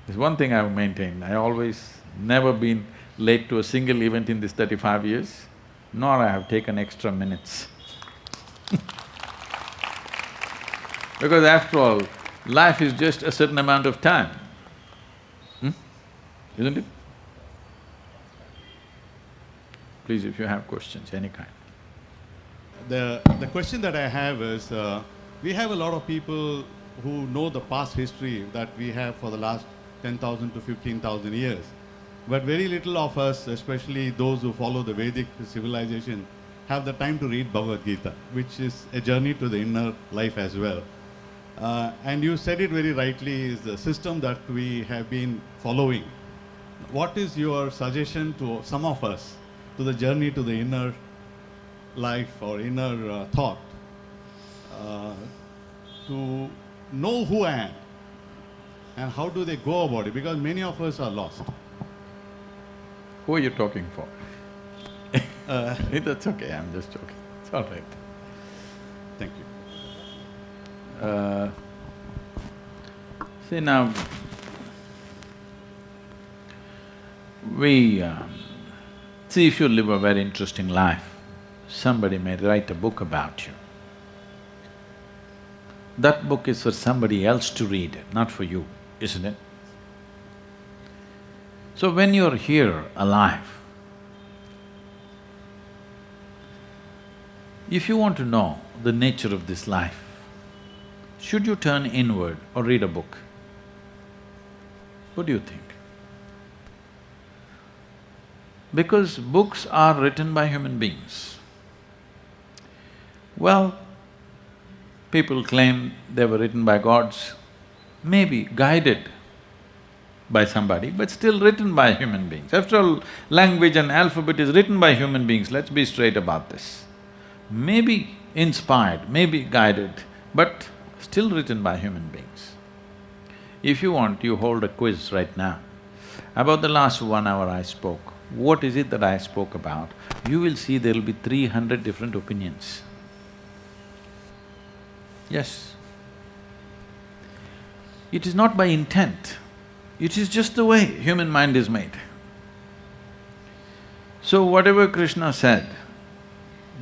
There's one thing I've maintained, I always never been late to a single event in this 35 years, nor I have taken extra minutes. Because after all, life is just a certain amount of time, isn't it? Please, if you have questions, any kind. The question that I have is, we have a lot of people who know the past history that we have for the last 10,000 to 15,000 years. But very little of us, especially those who follow the Vedic civilization, have the time to read Bhagavad Gita, which is a journey to the inner life as well. And you said it very rightly, is the system that we have been following. What is your suggestion to some of us, to the journey to the inner life or inner thought, to know who I am? And how do they go about it? Because many of us are lost. Who are you talking for? That's okay, I'm just joking, it's all right. Thank you. See now, see if you live a very interesting life, somebody may write a book about you. That book is for somebody else to read, not for you, isn't it? So when you're here alive, if you want to know the nature of this life, should you turn inward or read a book? What do you think? Because books are written by human beings. Well, people claim they were written by gods, maybe guided by somebody, but still written by human beings. After all, language and alphabet is written by human beings, let's be straight about this. Maybe inspired, maybe guided, but still written by human beings. If you want, you hold a quiz right now. About the last 1 hour I spoke, what is it that I spoke about? You will see there'll be 300 different opinions. Yes. It is not by intent, it is just the way human mind is made. So whatever Krishna said,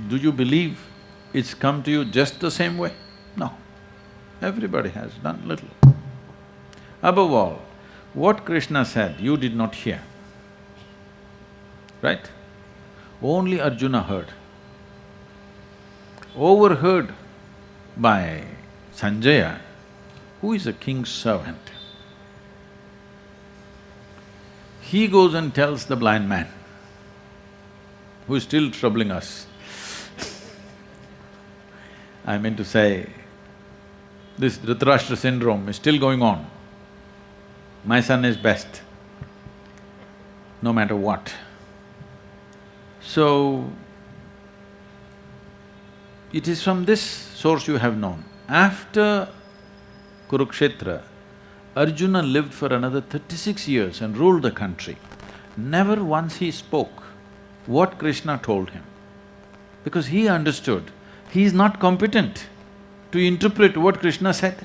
do you believe it's come to you just the same way? No. Everybody has done little. Above all, what Krishna said, you did not hear, right? Only Arjuna heard. Overheard by Sanjaya, who is a king's servant. He goes and tells the blind man, who is still troubling us. I mean to say, this Dhritarashtra syndrome is still going on. My son is best, no matter what. So, it is from this source you have known. After Kurukshetra, Arjuna lived for another 36 years and ruled the country. Never once he spoke what Krishna told him, because he understood he is not competent to interpret what Krishna said.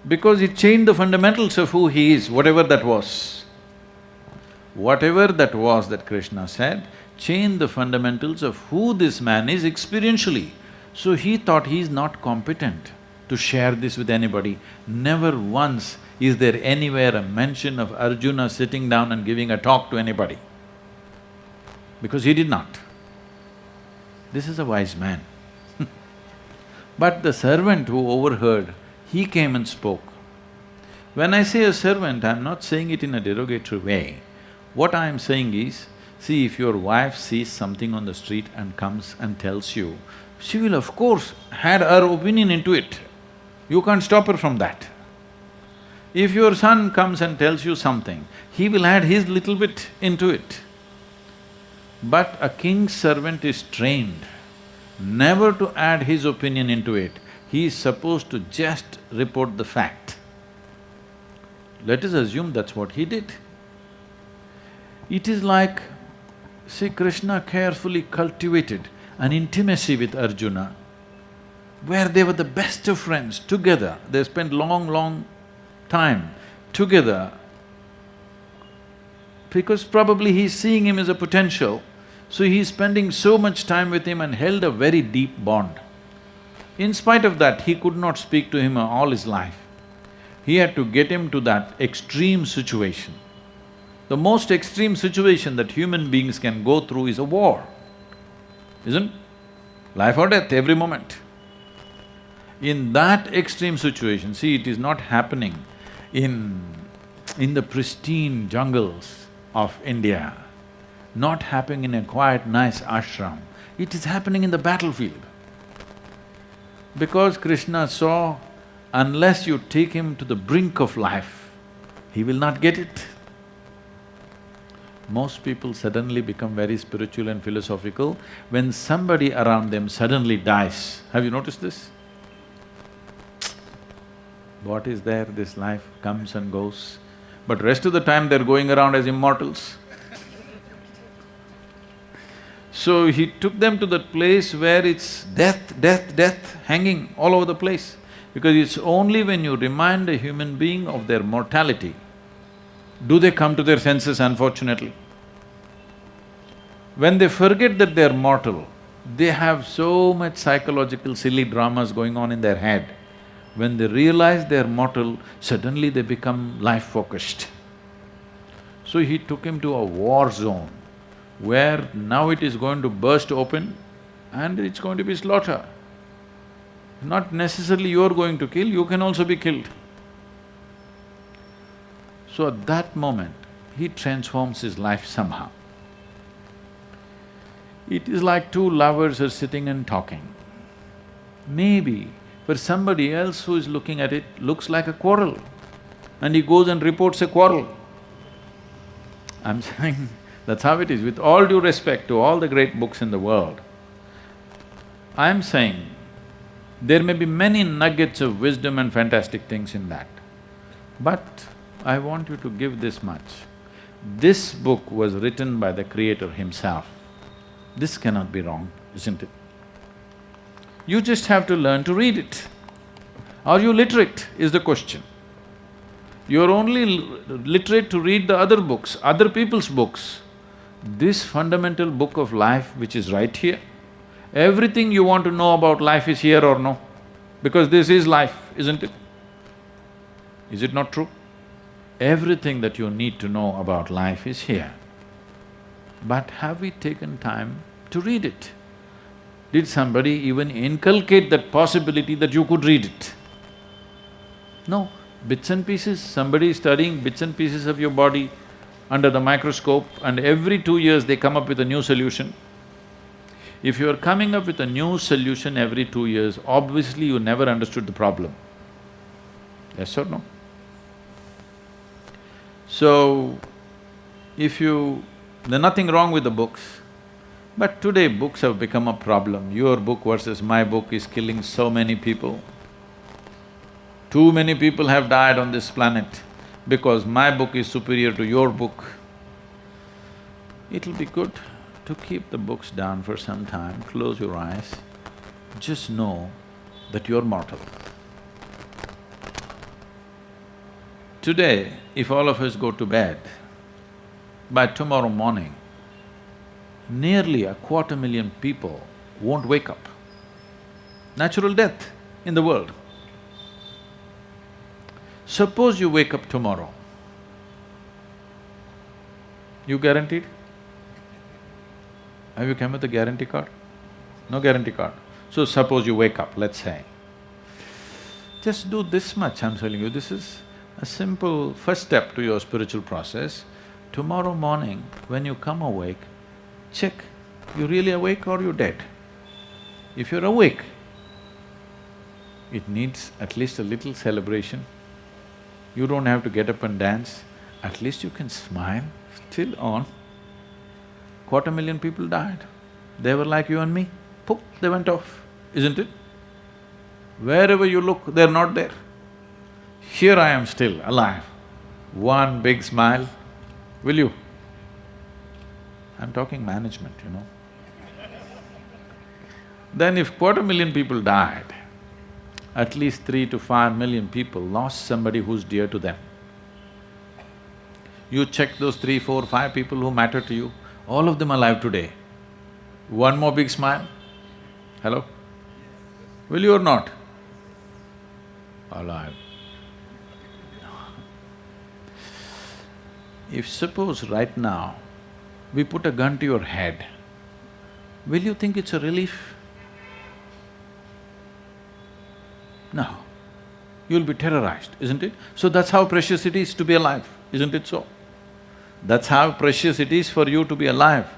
because it changed the fundamentals of who he is, whatever that was. Whatever that was that Krishna said, changed the fundamentals of who this man is experientially. So he thought he is not competent to share this with anybody. Never once is there anywhere a mention of Arjuna sitting down and giving a talk to anybody, because he did not. This is a wise man. But the servant who overheard, he came and spoke. When I say a servant, I'm not saying it in a derogatory way. What I am saying is, see, if your wife sees something on the street and comes and tells you, she will of course add her opinion into it. You can't stop her from that. If your son comes and tells you something, he will add his little bit into it. But a king's servant is trained never to add his opinion into it. He is supposed to just report the fact. Let us assume that's what he did. It is like, see, Krishna carefully cultivated an intimacy with Arjuna where they were the best of friends together. They spent long time together because probably he's seeing him as a potential, so he's spending so much time with him and held a very deep bond. In spite of that, he could not speak to him all his life. He had to get him to that extreme situation. The most extreme situation that human beings can go through is a war, isn't it? Life or death every moment. In that extreme situation, see, it is not happening in the pristine jungles of India, not happening in a quiet, nice ashram. It is happening in the battlefield. Because Krishna saw, unless you take him to the brink of life, he will not get it. Most people suddenly become very spiritual and philosophical when somebody around them suddenly dies. Have you noticed this? What is there? This life comes and goes, but rest of the time they're going around as immortals. So he took them to that place where it's death, death, death hanging all over the place. Because it's only when you remind a human being of their mortality do they come to their senses, unfortunately. When they forget that they're mortal, they have so much psychological silly dramas going on in their head. When they realize they're mortal, suddenly they become life-focused. So he took him to a war zone where now it is going to burst open and it's going to be slaughter. Not necessarily you're going to kill, you can also be killed. So at that moment, he transforms his life somehow. It is like two lovers are sitting and talking. Maybe for somebody else who is looking at it, looks like a quarrel, and he goes and reports a quarrel. I'm saying that's how it is. With all due respect to all the great books in the world, I'm saying there may be many nuggets of wisdom and fantastic things in that. But I want you to give this much. This book was written by the Creator himself. This cannot be wrong, isn't it? You just have to learn to read it. Are you literate, is the question. You're only literate to read the other books, other people's books. This fundamental book of life which is right here, everything you want to know about life is here or no? Because this is life, isn't it? Is it not true? Everything that you need to know about life is here. But have we taken time to read it? Did somebody even inculcate that possibility that you could read it? No, bits and pieces, somebody is studying bits and pieces of your body under the microscope, and every 2 years they come up with a new solution. If you're coming up with a new solution every 2 years, obviously you never understood the problem. Yes or no? So, there's nothing wrong with the books, but today books have become a problem. Your book versus my book is killing so many people. Too many people have died on this planet because my book is superior to your book. It'll be good to keep the books down for some time, close your eyes, just know that you're mortal. Today, if all of us go to bed, by tomorrow morning, nearly 250,000 people won't wake up. Natural death in the world. Suppose you wake up tomorrow, you guaranteed? Have you come with a guarantee card? No guarantee card. So suppose you wake up, let's say. Just do this much, I'm telling you, this is a simple first step to your spiritual process. Tomorrow morning, when you come awake, check, you really awake or you dead? If you're awake, it needs at least a little celebration. You don't have to get up and dance, at least you can smile, still on. 250,000 people died. They were like you and me, poof, they went off, isn't it? Wherever you look, they're not there. Here I am still alive. One big smile, will you? I'm talking management, you know. Then if 250,000 people died, at least 3 to 5 million people lost somebody who's dear to them. You check those 3, 4, 5 people who matter to you, all of them alive today. One more big smile? Hello? Will you or not? Alive. If suppose right now, we put a gun to your head, will you think it's a relief? No. You'll be terrorized, isn't it? So that's how precious it is to be alive, isn't it so? That's how precious it is for you to be alive.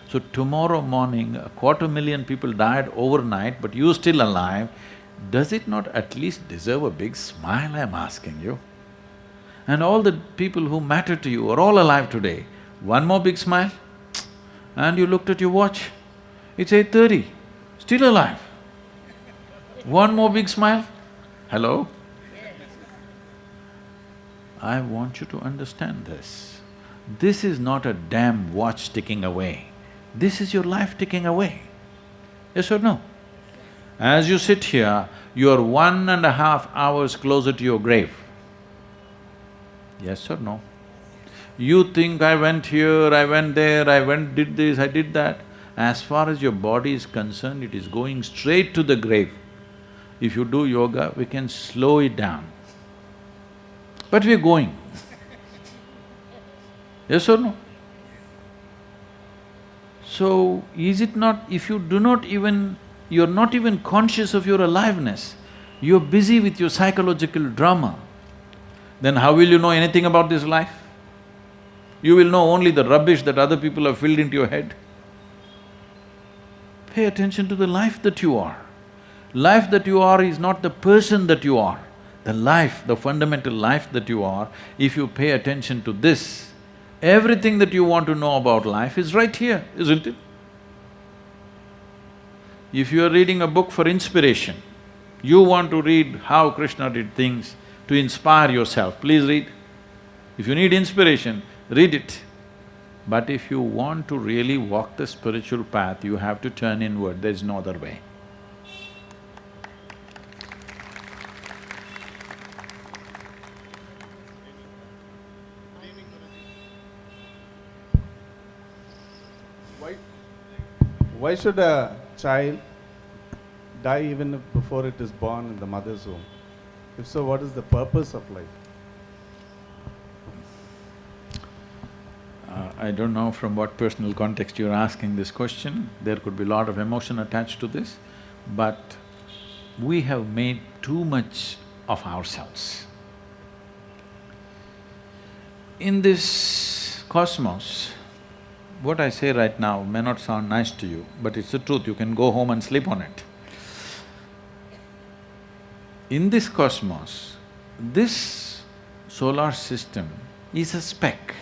So tomorrow morning, 250,000 people died overnight, but you're still alive, does it not at least deserve a big smile, I'm asking you? And all the people who matter to you are all alive today, one more big smile, and you looked at your watch, it's 8:30, still alive. One more big smile, hello? I want you to understand this. This is not a damn watch ticking away, this is your life ticking away. Yes or no? As you sit here, you are 1.5 hours closer to your grave. Yes or no? You think, I went here, I went there, did this, I did that. As far as your body is concerned, it is going straight to the grave. If you do yoga, we can slow it down. But we're going. Yes or no? So, is it not, if you do not even… you're not even conscious of your aliveness, you're busy with your psychological drama, then how will you know anything about this life? You will know only the rubbish that other people have filled into your head. Pay attention to the life that you are. Life that you are is not the person that you are. The life, the fundamental life that you are, if you pay attention to this, everything that you want to know about life is right here, isn't it? If you are reading a book for inspiration, you want to read how Krishna did things to inspire yourself, please read. If you need inspiration, read it. But if you want to really walk the spiritual path, you have to turn inward, there's no other way. Why should a child die even before it is born in the mother's womb? If so, what is the purpose of life? I don't know from what personal context you're asking this question, there could be a lot of emotion attached to this, but we have made too much of ourselves. In this cosmos, what I say right now may not sound nice to you, but it's the truth, you can go home and sleep on it. In this cosmos, this solar system is a speck,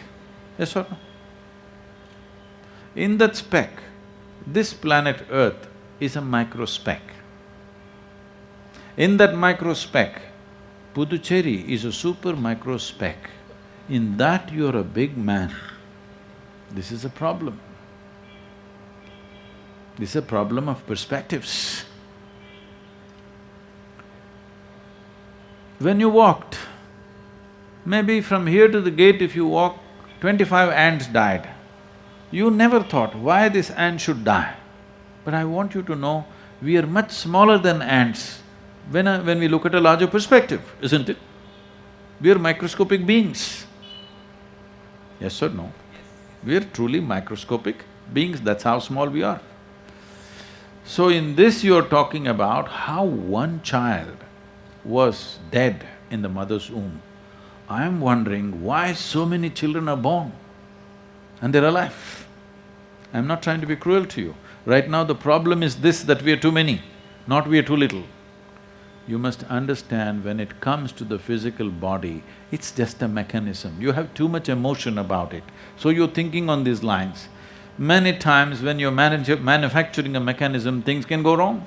yes or no? In that speck, this planet Earth is a micro speck. In that micro speck, Puducherry is a super micro speck. In that you're a big man. This is a problem. This is a problem of perspectives. When you walked, Maybe from here to the gate if you walk, 25 ants died. You never thought, why this ant should die? But I want you to know, we are much smaller than ants when we look at a larger perspective, isn't it? We are microscopic beings. Yes or no? We are truly microscopic beings, that's how small we are. So in this you're talking about how one child was dead in the mother's womb. I'm wondering why so many children are born and they're alive. I'm not trying to be cruel to you. Right now the problem is this, that we are too many, not we are too little. You must understand, when it comes to the physical body, it's just a mechanism. You have too much emotion about it, so you're thinking on these lines. Many times when you're manufacturing a mechanism, things can go wrong.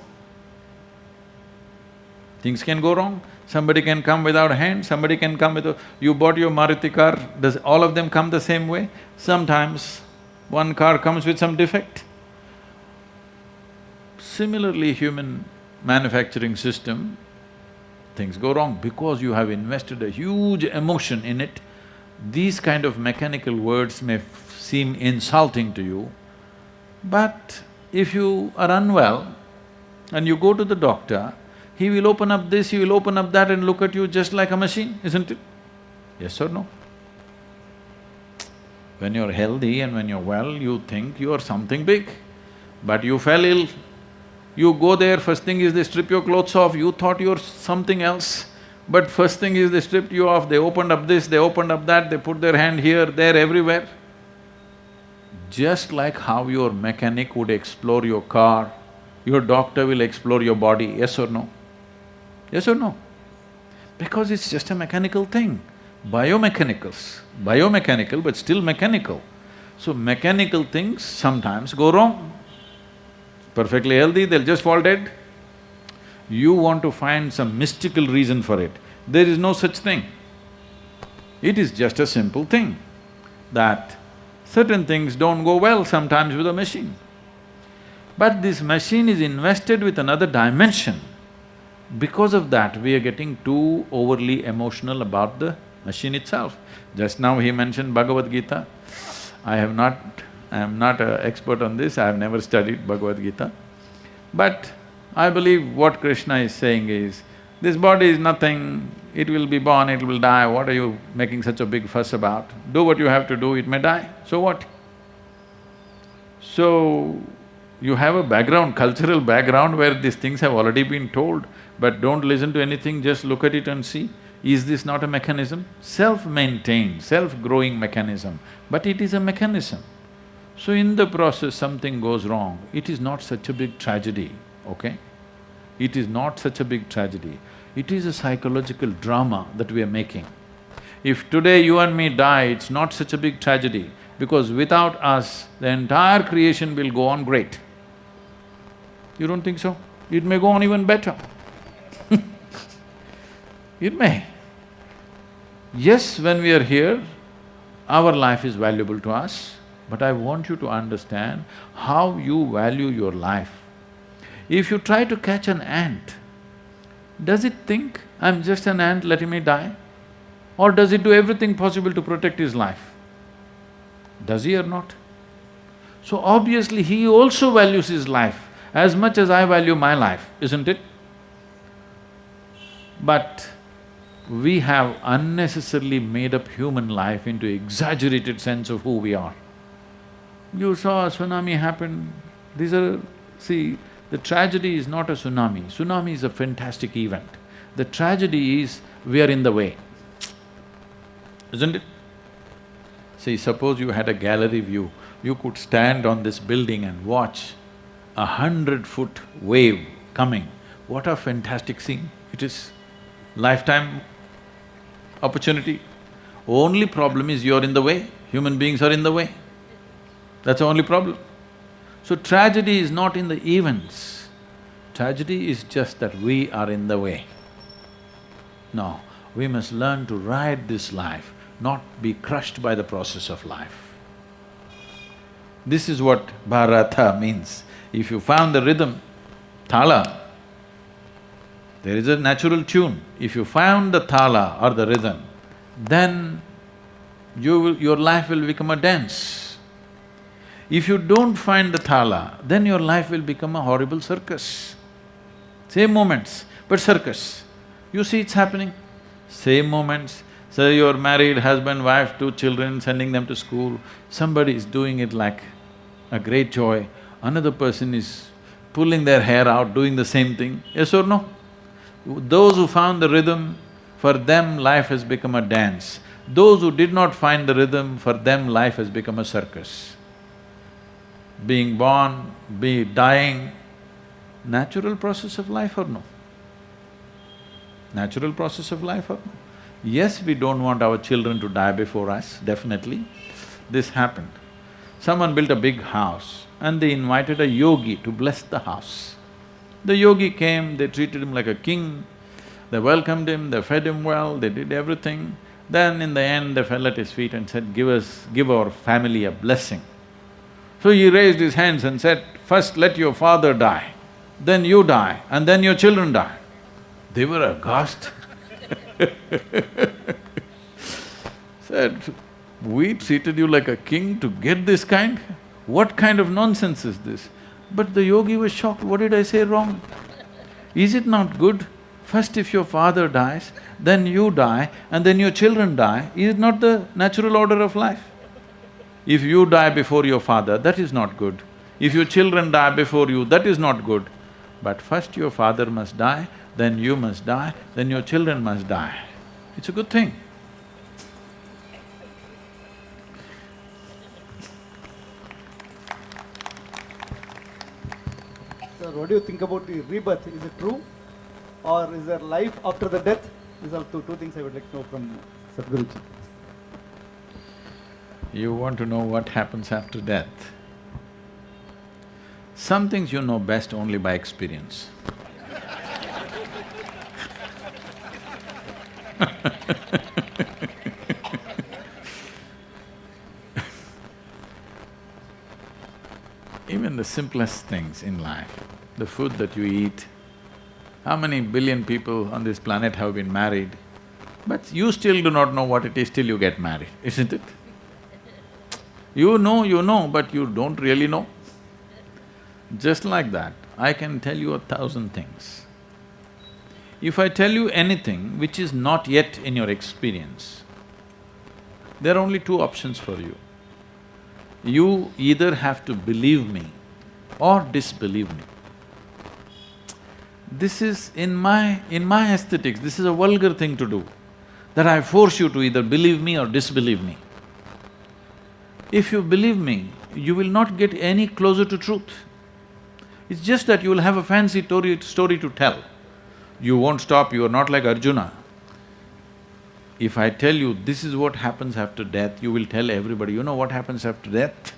Things can go wrong. Somebody can come without a hand, somebody can come with a… You bought your Maruti car, does all of them come the same way? Sometimes one car comes with some defect. Similarly, human manufacturing system, things go wrong because you have invested a huge emotion in it. These kind of mechanical words may seem insulting to you, but if you are unwell and you go to the doctor, he will open up this, he will open up that and look at you just like a machine, isn't it? Yes or no? When you're healthy and when you're well, you think you are something big, but you fell ill. You go there, first thing is they strip your clothes off, you thought you're something else, but first thing is they stripped you off, they opened up this, they opened up that, they put their hand here, there, everywhere. Just like how your mechanic would explore your car, your doctor will explore your body, yes or no? Yes or no? Because it's just a mechanical thing. Biomechanical but still mechanical. So mechanical things sometimes go wrong. Perfectly healthy, they'll just fall dead. You want to find some mystical reason for it. There is no such thing. It is just a simple thing that certain things don't go well sometimes with a machine. But this machine is invested with another dimension. Because of that, we are getting too overly emotional about the machine itself. Just now he mentioned Bhagavad Gita. I am not an expert on this, I have never studied Bhagavad Gita. But I believe what Krishna is saying is, this body is nothing, it will be born, it will die, what are you making such a big fuss about? Do what you have to do, it may die, so what? So, you have a background, cultural background where these things have already been told, but don't listen to anything, just look at it and see, is this not a mechanism? Self-maintained, self-growing mechanism, but it is a mechanism. So in the process something goes wrong, it is not such a big tragedy, okay? It is not such a big tragedy. It is a psychological drama that we are making. If today you and me die, it's not such a big tragedy, because without us, the entire creation will go on great. You don't think so? It may go on even better. It may. Yes, when we are here, our life is valuable to us, but I want you to understand how you value your life. If you try to catch an ant, does it think, I'm just an ant, let me die? Or does it do everything possible to protect his life? Does he or not? So obviously he also values his life as much as I value my life, isn't it? But we have unnecessarily made up human life into exaggerated sense of who we are. You saw a tsunami happen, these are… See, the tragedy is not a tsunami. Tsunami is a fantastic event. The tragedy is we are in the way, isn't it? See, suppose you had a gallery view, you could stand on this building and watch 100-foot wave coming. What a fantastic scene it is. Lifetime opportunity. Only problem is you're in the way, human beings are in the way. That's the only problem. So tragedy is not in the events, tragedy is just that we are in the way. No, we must learn to ride this life, not be crushed by the process of life. This is what Bharata means. If you found the rhythm, thala, there is a natural tune. If you found the thala or the rhythm, then your life will become a dance. If you don't find the thala, then your life will become a horrible circus. Same moments, but circus. You see it's happening. Same moments. Say you're married, husband, wife, 2 children, sending them to school. Somebody is doing it like a great joy. Another person is pulling their hair out, doing the same thing. Yes or no? Those who found the rhythm, for them life has become a dance. Those who did not find the rhythm, for them life has become a circus. Being born, dying, natural process of life or no? Natural process of life or no? Yes, we don't want our children to die before us, definitely. This happened. Someone built a big house and they invited a yogi to bless the house. The yogi came, they treated him like a king, they welcomed him, they fed him well, they did everything. Then in the end, they fell at his feet and said, give our family a blessing. So he raised his hands and said, first let your father die, then you die, and then your children die. They were aghast. Said, we treated you like a king to get this kind? What kind of nonsense is this? But the yogi was shocked, what did I say wrong? Is it not good? First if your father dies, then you die, and then your children die, is it not the natural order of life? If you die before your father, that is not good. If your children die before you, that is not good. But first your father must die, then you must die, then your children must die. It's a good thing. Sir, what do you think about the rebirth? Is it true? Or is there life after the death? These are two things I would like to know from Sadhguruji. You want to know what happens after death? Some things you know best only by experience. Even the simplest things in life, the food that you eat, how many billion people on this planet have been married, but you still do not know what it is till you get married, isn't it? You know, but you don't really know. Just like that, I can tell you 1,000 things. If I tell you anything which is not yet in your experience, there are only 2 options for you. You either have to believe me or disbelieve me. This is in my aesthetics, this is a vulgar thing to do, that I force you to either believe me or disbelieve me. If you believe me, you will not get any closer to truth. It's just that you will have a fancy story to tell. You won't stop, you are not like Arjuna. If I tell you this is what happens after death, you will tell everybody, you know what happens after death?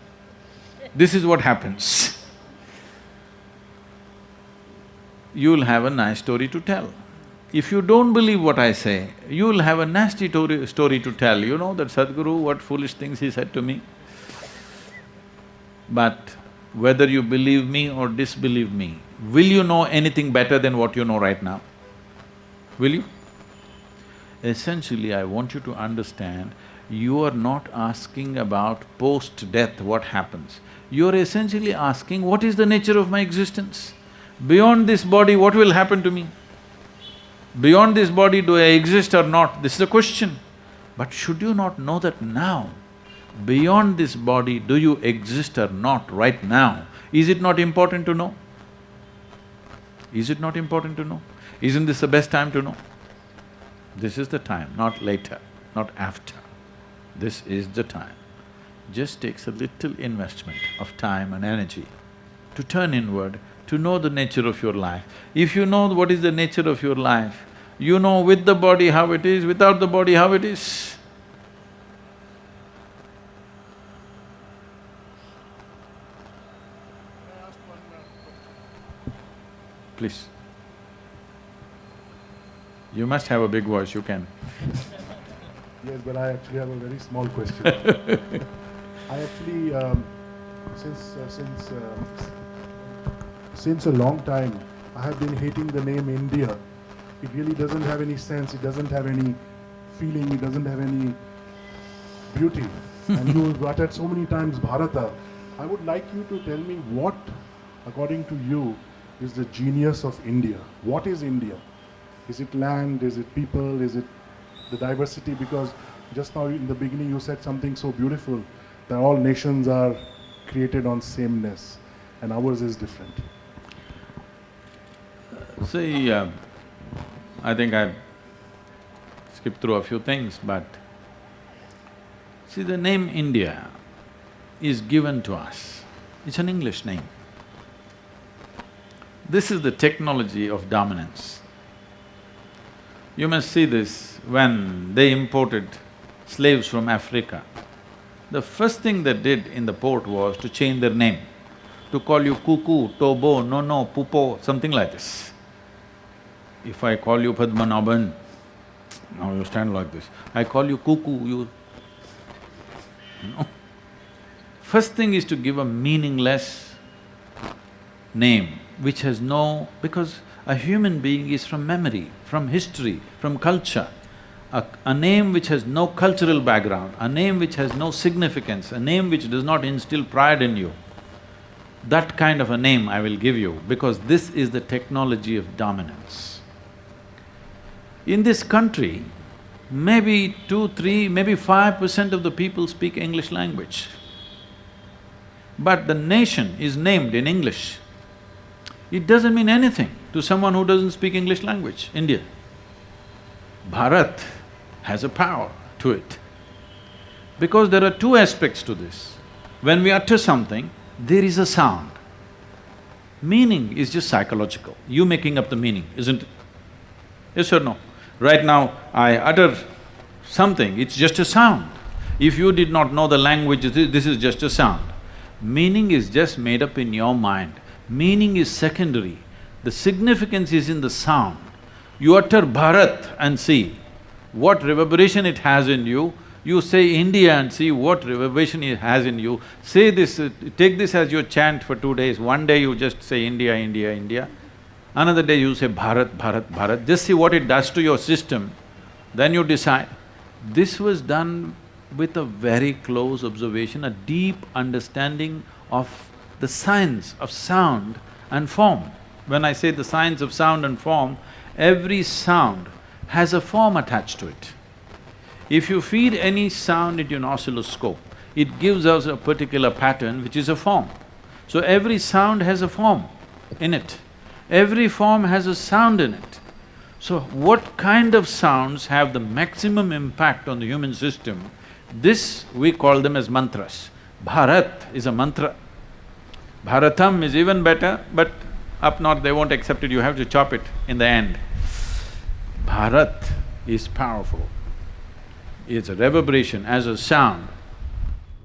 This is what happens. You'll have a nice story to tell. If you don't believe what I say, you'll have a nasty story to tell. You know that Sadhguru, what foolish things he said to me. But whether you believe me or disbelieve me, will you know anything better than what you know right now? Will you? Essentially, I want you to understand, you are not asking about post-death what happens. You are essentially asking, what is the nature of my existence? Beyond this body, what will happen to me? Beyond this body, do I exist or not? This is a question. But should you not know that now? Beyond this body, do you exist or not right now? Is it not important to know? Is it not important to know? Isn't this the best time to know? This is the time, not later, not after. This is the time. Just takes a little investment of time and energy to turn inward, to know the nature of your life. If you know what is the nature of your life, you know with the body how it is, without the body how it is. Please. You must have a big voice, you can. Yes, but I actually have a very small question. I actually, since a long time, I have been hating the name India. It really doesn't have any sense, it doesn't have any feeling, it doesn't have any beauty. And you uttered so many times Bharata. I would like you to tell me what, according to you, is the genius of India. What is India? Is it land? Is it people? Is it the diversity? Because just now in the beginning you said something so beautiful, that all nations are created on sameness and ours is different. See, I think I've skipped through a few things, but see, the name India is given to us. It's an English name. This is the technology of dominance. You must see this when they imported slaves from Africa. The first thing they did in the port was to change their name, to call you Cuckoo, Tobo, Nono, Pupo, something like this. If I call you Padmanabhan, now you stand like this. I call you Cuckoo, you know. First thing is to give a meaningless name which has no… because a human being is from memory, from history, from culture. A name which has no cultural background, a name which has no significance, a name which does not instill pride in you, that kind of a name I will give you, because this is the technology of dominance. In this country, maybe 2, 3, maybe 5% of the people speak English language. But the nation is named in English. It doesn't mean anything to someone who doesn't speak English language, India. Bharat has a power to it. Because there are two aspects to this. When we utter something, there is a sound. Meaning is just psychological, you making up the meaning, isn't it? Yes or no? Right now, I utter something, it's just a sound. If you did not know the language, this is just a sound. Meaning is just made up in your mind. Meaning is secondary. The significance is in the sound. You utter Bharat and see what reverberation it has in you. You say India and see what reverberation it has in you. Say this, take this as your chant for 2 days. One day you just say India, India, India. Another day you say Bharat, Bharat, Bharat. Just see what it does to your system. Then you decide. This was done with a very close observation, a deep understanding of the science of sound and form. When I say the science of sound and form, every sound has a form attached to it. If you feed any sound into an oscilloscope, it gives us a particular pattern which is a form. So every sound has a form in it. Every form has a sound in it. So what kind of sounds have the maximum impact on the human system? This we call them as mantras. Bharat is a mantra. Bharatam is even better, but up north they won't accept it, you have to chop it in the end. Bharat is powerful. It's a reverberation as a sound.